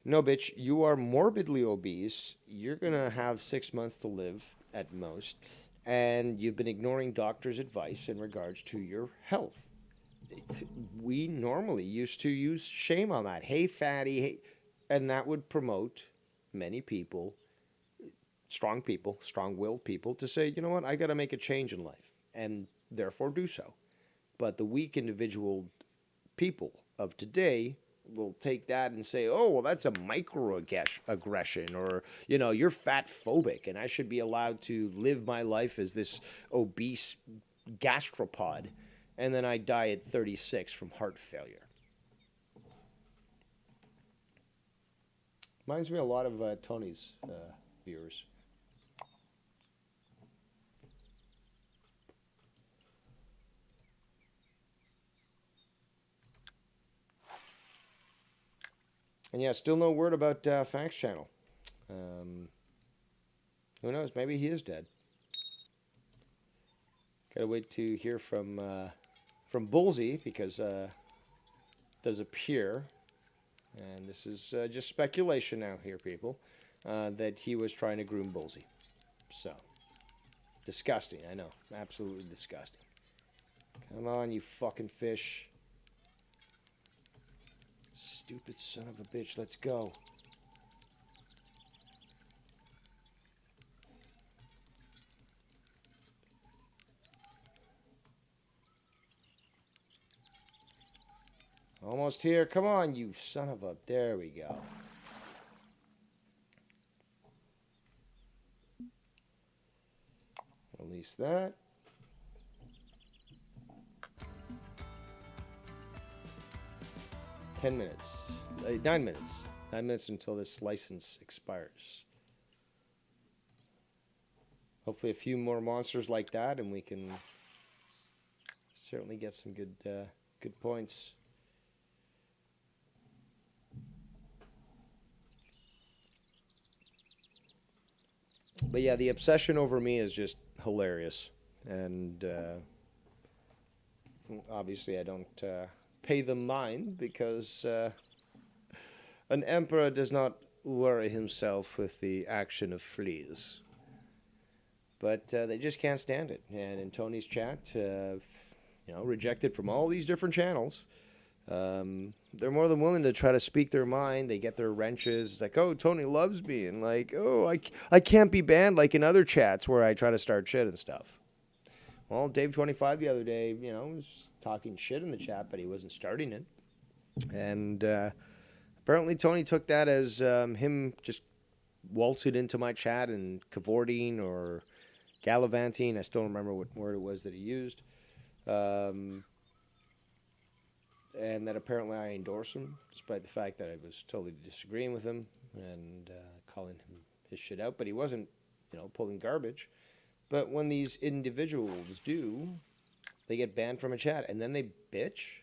No, bitch, you are morbidly obese. You're going to have 6 months to live at most. And you've been ignoring doctors' advice in regards to your health. We normally used to use shame on that. Hey, fatty. Hey. And that would promote many people, strong-willed people, to say, you know what, I got to make a change in life. And therefore do so. But the weak individual people of today will take that and say, oh, well, that's a microaggression, or, you know, you're fat phobic and I should be allowed to live my life as this obese gastropod, and then I die at 36 from heart failure. Reminds me a lot of Tony's viewers. And yeah, still no word about Facts Channel. Who knows? Maybe he is dead. Gotta wait to hear from Bullseye, because it does appear, and this is just speculation now here, people, that he was trying to groom Bullseye. So, disgusting, I know. Absolutely disgusting. Come on, you fucking fish. Stupid son of a bitch, let's go. Almost here. Come on, you son of a... There we go. Release that. $10 minutes. 9 minutes. 9 minutes until this license expires. Hopefully a few more monsters like that, and we can certainly get some good points. But yeah, the obsession over me is just hilarious. And obviously I don't pay them mind, because an emperor does not worry himself with the action of fleas. But they just can't stand it. And in Tony's chat, you know, rejected from all these different channels, they're more than willing to try to speak their mind. They get their wrenches. It's like, oh, Tony loves me. And like, oh, I can't be banned like in other chats where I try to start shit and stuff. Well, Dave25 the other day, you know, was talking shit in the chat, but he wasn't starting it. And apparently Tony took that as him just waltzing into my chat and cavorting or gallivanting. I still don't remember what word it was that he used. And that apparently I endorse him, despite the fact that I was totally disagreeing with him and calling him his shit out. But he wasn't, you know, pulling garbage. But when these individuals do, they get banned from a chat, and then they bitch.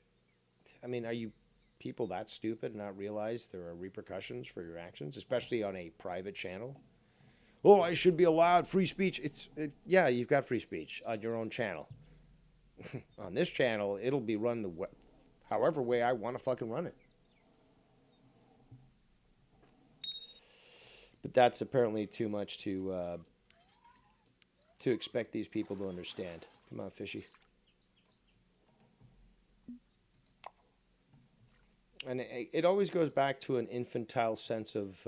I mean, are you people that stupid and not realize there are repercussions for your actions, especially on a private channel? Oh, I should be allowed free speech. Yeah, you've got free speech on your own channel. On this channel, it'll be run however way I want to fucking run it. But that's apparently too much to expect these people to understand. Come on, fishy. And it always goes back to an infantile sense of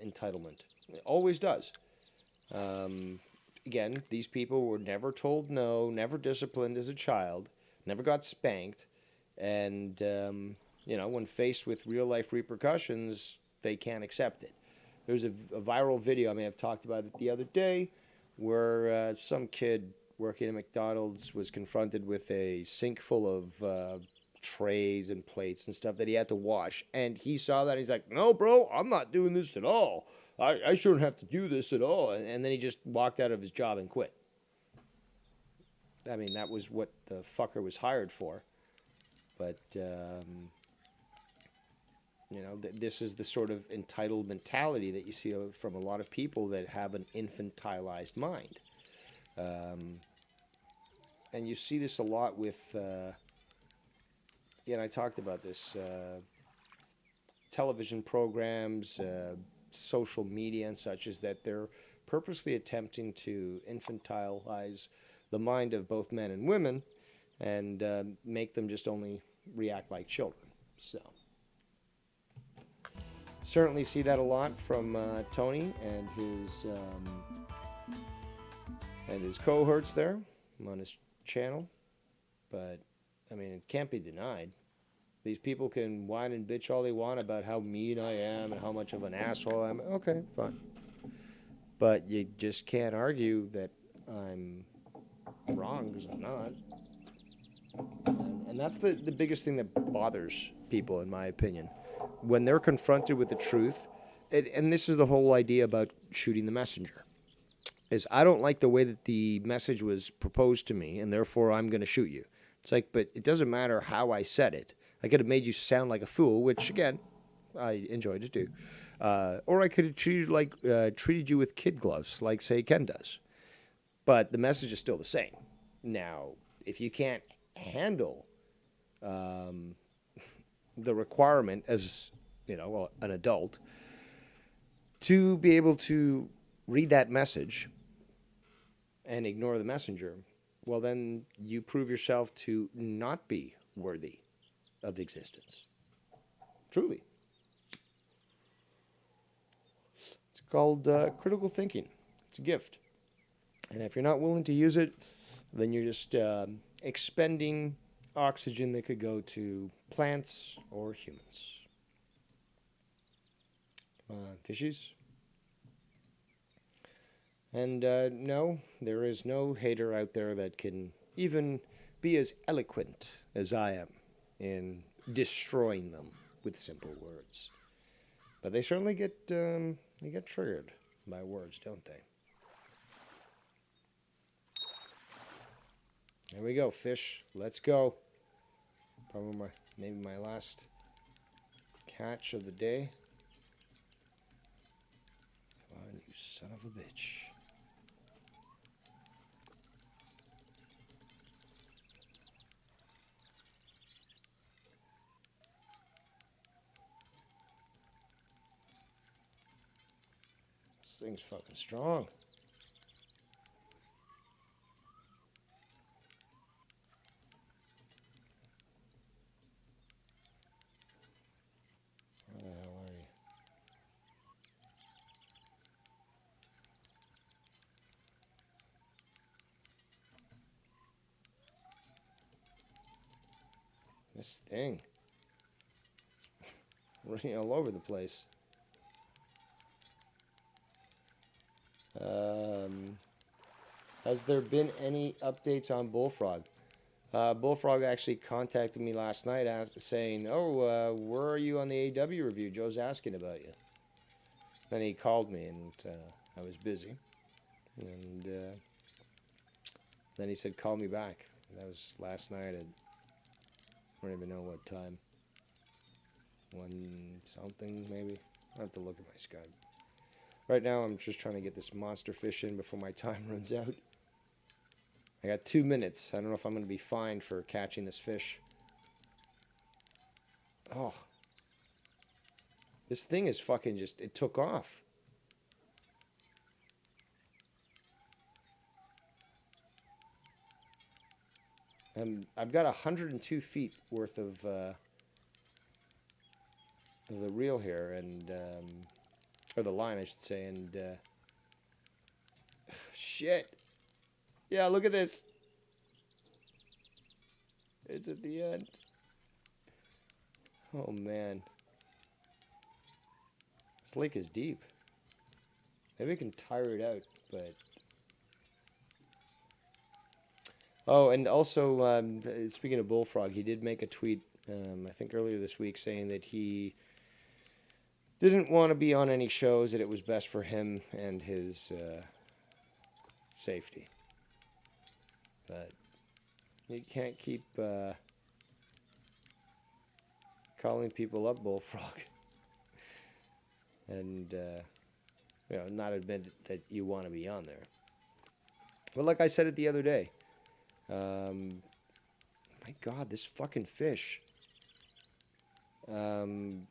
entitlement. It always does. Again, these people were never told no, never disciplined as a child, never got spanked. And, you know, when faced with real-life repercussions, they can't accept it. There's a viral video, I mean, I've talked about it the other day, where some kid working at McDonald's was confronted with a sink full of trays and plates and stuff that he had to wash. And he saw that, and he's like, no, bro, I'm not doing this at all. I shouldn't have to do this at all. And then he just walked out of his job and quit. I mean, that was what the fucker was hired for. But, you know, this is the sort of entitled mentality that you see from a lot of people that have an infantilized mind. and you see this a lot with, I talked about this, television programs, social media and such, is that they're purposely attempting to infantilize the mind of both men and women and make them just only react like children. So certainly see that a lot from Tony and his cohorts there on his channel. But I mean, it can't be denied. These people can whine and bitch all they want about how mean I am and how much of an asshole I am. Okay, fine. But you just can't argue that I'm wrong, because I'm not. And that's the biggest thing that bothers people, in my opinion. When they're confronted with the truth, and this is the whole idea about shooting the messenger, is I don't like the way that the message was proposed to me, and therefore I'm going to shoot you. It's like, but it doesn't matter how I said it. I could have made you sound like a fool, which, again, I enjoyed it too. Or I could have treated you with kid gloves, like, say, Ken does. But the message is still the same. Now, if you can't handle the requirement as, an adult to be able to read that message and ignore the messenger, well, then you prove yourself to not be worthy of existence. Truly. It's called critical thinking. It's a gift. And if you're not willing to use it, then you're just expending oxygen that could go to plants or humans. Come on, fishies. And no, there is no hater out there that can even be as eloquent as I am in destroying them with simple words. But they certainly get triggered by words, don't they? There we go, fish. Let's go. Probably maybe my last catch of the day. Come on, you son of a bitch. This thing's fucking strong. Where the hell are you? This thing. Running all over the place. Has there been any updates on Bullfrog? Bullfrog actually contacted me last night saying, where are you on the AW review? Joe's asking about you. Then he called me, and I was busy. And then he said, call me back. That was last night at, I don't even know what time. 1 something, maybe. I'll have to look at my Skype. Right now, I'm just trying to get this monster fish in before my time runs out. I got 2 minutes. I don't know if I'm going to be fined for catching this fish. Oh. This thing is fucking just, it took off. And I've got 102 feet worth of the reel here, and or the line, I should say, and shit. Yeah, look at this. It's at the end. Oh, man. This lake is deep. Maybe I can tire it out, but... Oh, and also, speaking of Bullfrog, he did make a tweet, I think earlier this week, saying that he didn't want to be on any shows, that it was best for him and his safety. But you can't keep calling people up Bullfrog and not admit that you want to be on there. But like I said it the other day, My God, this fucking fish. You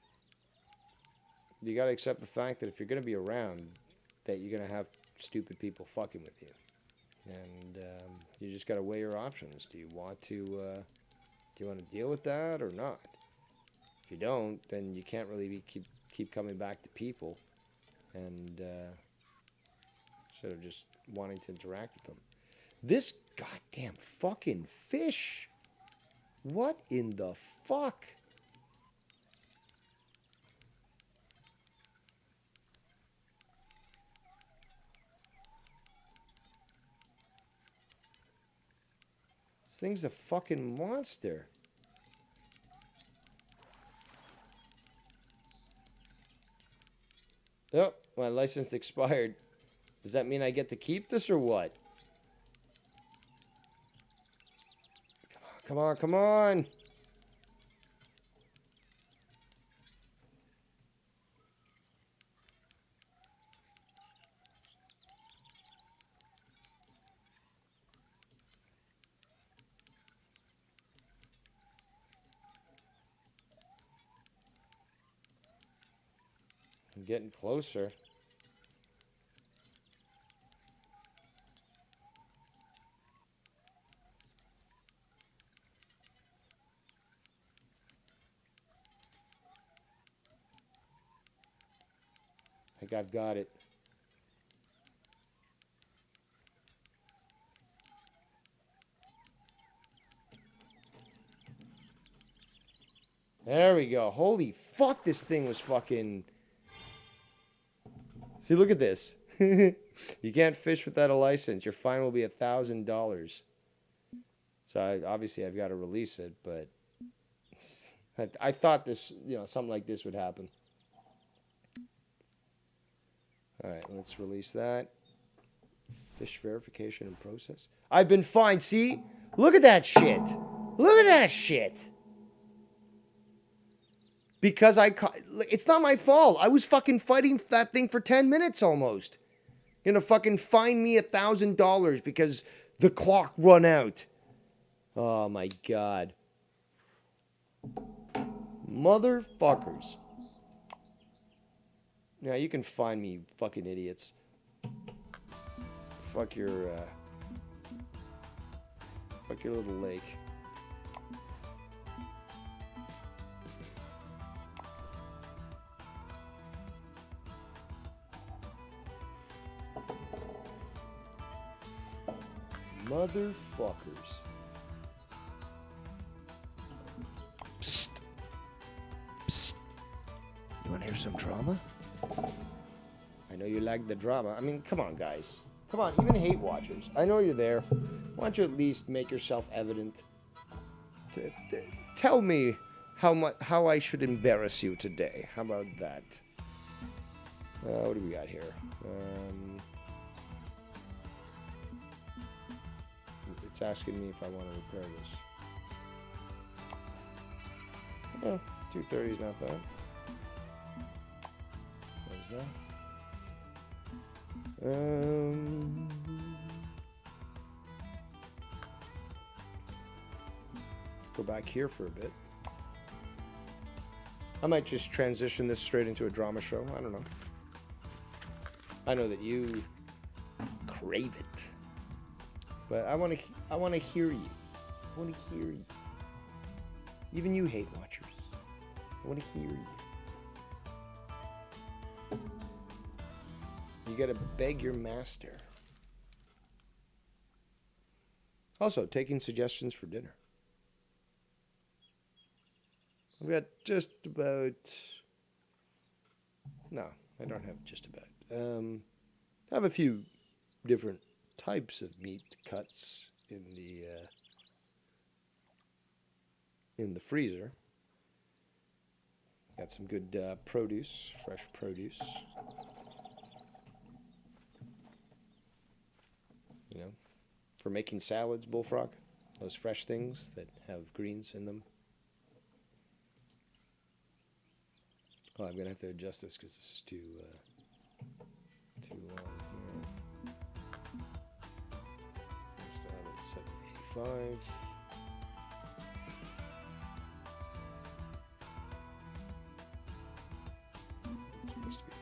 gotta accept the fact that if you're gonna be around, that you're gonna have stupid people fucking with you, and you just gotta weigh your options. Do you want to deal with that or not? If you don't, then you can't really keep coming back to people, and instead of just wanting to interact with them. This goddamn fucking fish. What in the fuck? This thing's a fucking monster. Oh, my license expired. Does that mean I get to keep this or what? Come on, come on. I'm getting closer. I think I've got it. There we go. Holy fuck, this thing was fucking... See, look at this. You can't fish without a license. Your fine will be $1,000. So obviously I've got to release it, but I thought this, something like this would happen. All right, let's release that. Fish verification and process. I've been fined. See? Look at that shit. Look at that shit. Because it's not my fault. I was fucking fighting that thing for 10 minutes almost. You're gonna fucking fine me $1,000 because the clock run out. Oh my God. Motherfuckers. Now you can fine me, you fucking idiots. Fuck your little lake. Motherfuckers. Psst. Psst. You want to hear some drama? I know you like the drama. I mean, come on, guys. Come on, even hate watchers. I know you're there. Why don't you at least make yourself evident? Tell me how I should embarrass you today. How about that? What do we got here? It's asking me if I want to repair this. Yeah, 230 is not bad. What was that? Go back here for a bit. I might just transition this straight into a drama show. I don't know. I know that you crave it, but I want to hear you. I want to hear you. Even you hate watchers. I want to hear you. You gotta beg your master. Also, taking suggestions for dinner. I've got just about... No, I don't have just about. I have a few different types of meat cuts in the freezer. Got some good produce, fresh produce. You know, for making salads, Bullfrog. Those fresh things that have greens in them. Oh, I'm going to have to adjust this because this is too long here. I still have it set at 25. It's supposed to be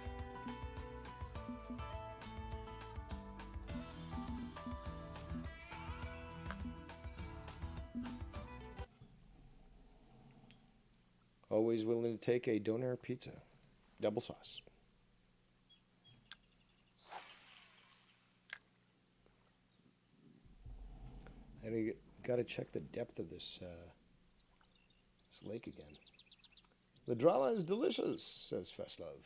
always willing to take a doner pizza. Double sauce. I gotta check the depth of this lake again. The drama is delicious, says Feslov.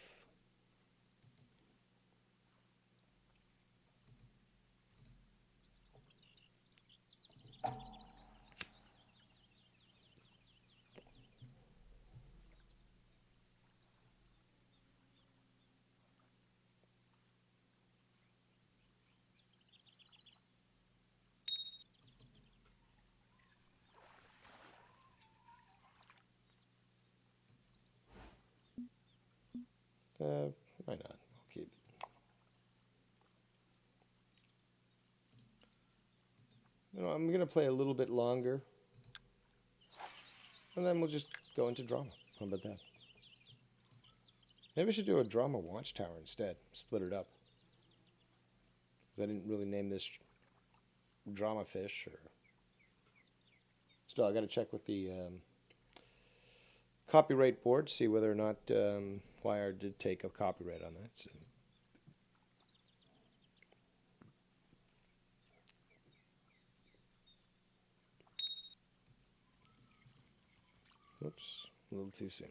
Why not? I'll keep it. You know, I'm going to play a little bit longer. And then we'll just go into drama. How about that? Maybe I should do a drama watchtower instead. Split it up. Because I didn't really name this drama fish. Or... Still, I got to check with the copyright board, see whether or not Wire did take a copyright on that. So. Oops, a little too soon.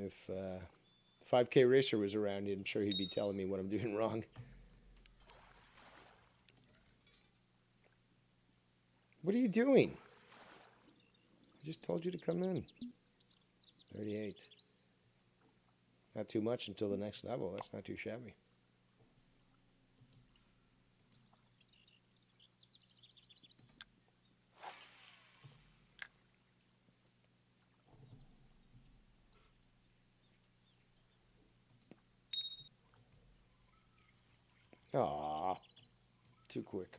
If 5K Racer was around, I'm sure he'd be telling me what I'm doing wrong. What are you doing? I just told you to come in. 38. Not too much until the next level. That's not too shabby. Ah, too quick.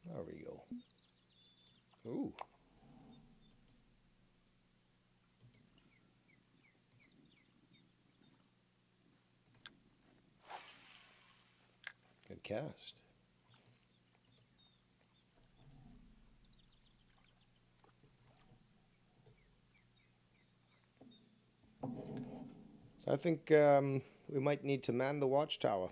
There we go. Ooh. Good cast. So I think we might need to man the watchtower.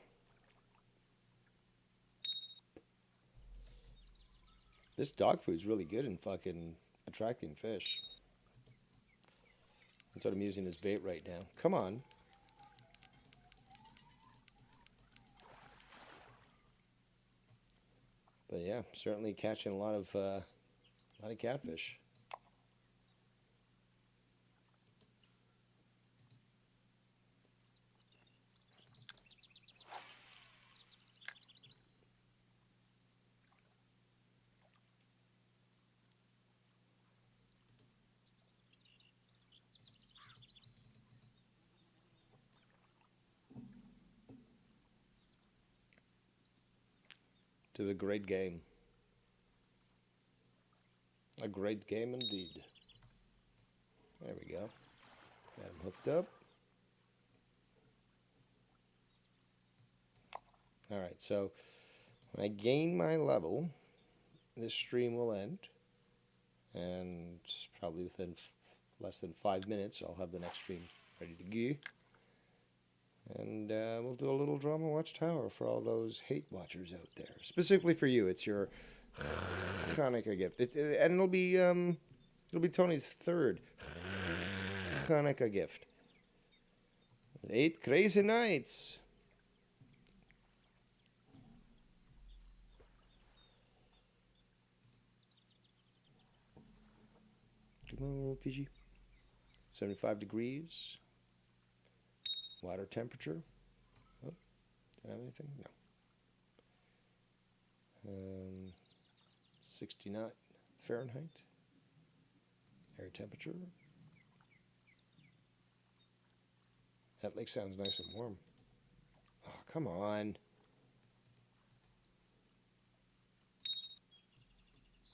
This dog food's really good in fucking attracting fish. That's what I'm using as bait right now. Come on. But yeah, certainly catching a lot of catfish. It is a great game. A great game indeed. There we go. Got him hooked up. Alright, so when I gain my level, this stream will end. And probably within less than 5 minutes, I'll have the next stream ready to go. And we'll do a little drama watchtower for all those hate watchers out there. Specifically for you, it's your Hanukkah gift, and it'll be Tony's third Hanukkah gift. 8 crazy nights. Come on, Fiji. 75 degrees. Water temperature. Oh, do I have anything? No. 69 Fahrenheit. Air temperature. That lake sounds nice and warm. Oh, come on.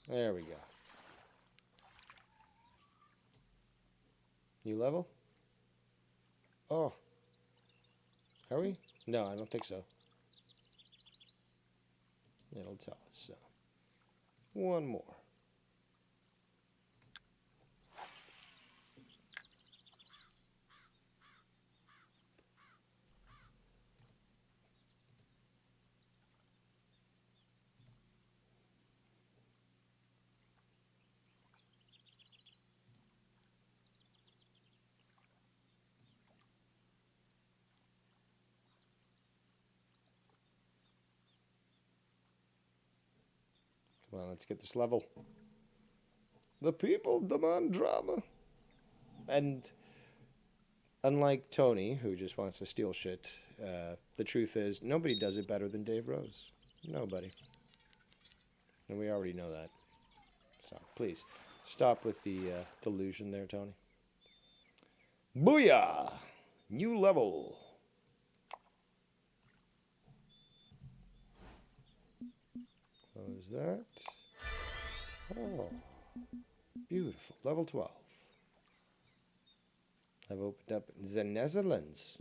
There we go. New level? Oh. Are we? No, I don't think so. It'll tell us so. One more. Come on, let's get this level. The people demand drama. And unlike Tony, who just wants to steal shit, the truth is nobody does it better than Dave Rose. Nobody. And we already know that. So please, stop with the delusion there, Tony. Booyah! New level. Close that. Oh, beautiful. Level 12. I've opened up the Netherlands.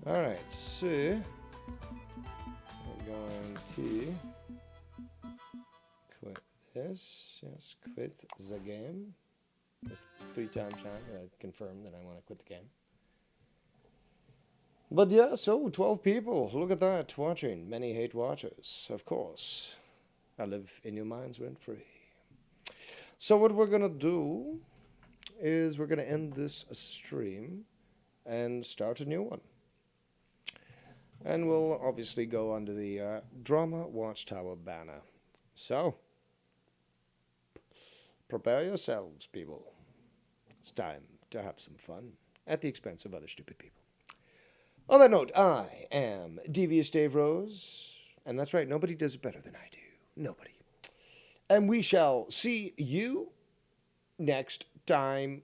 Alright, so we're going to quit this. Yes, quit the game. That's 3 times now that I confirmed that I want to quit the game. But yeah, so 12 people. Look at that, watching. Many hate watchers, of course. I live in your minds rent free. So what we're going to do is we're going to end this stream and start a new one. And we'll obviously go under the Drama Watchtower banner. So, prepare yourselves, people. It's time to have some fun at the expense of other stupid people. On that note, I am Devious Dave Rose. And that's right, nobody does it better than I do. Nobody. And we shall see you next time.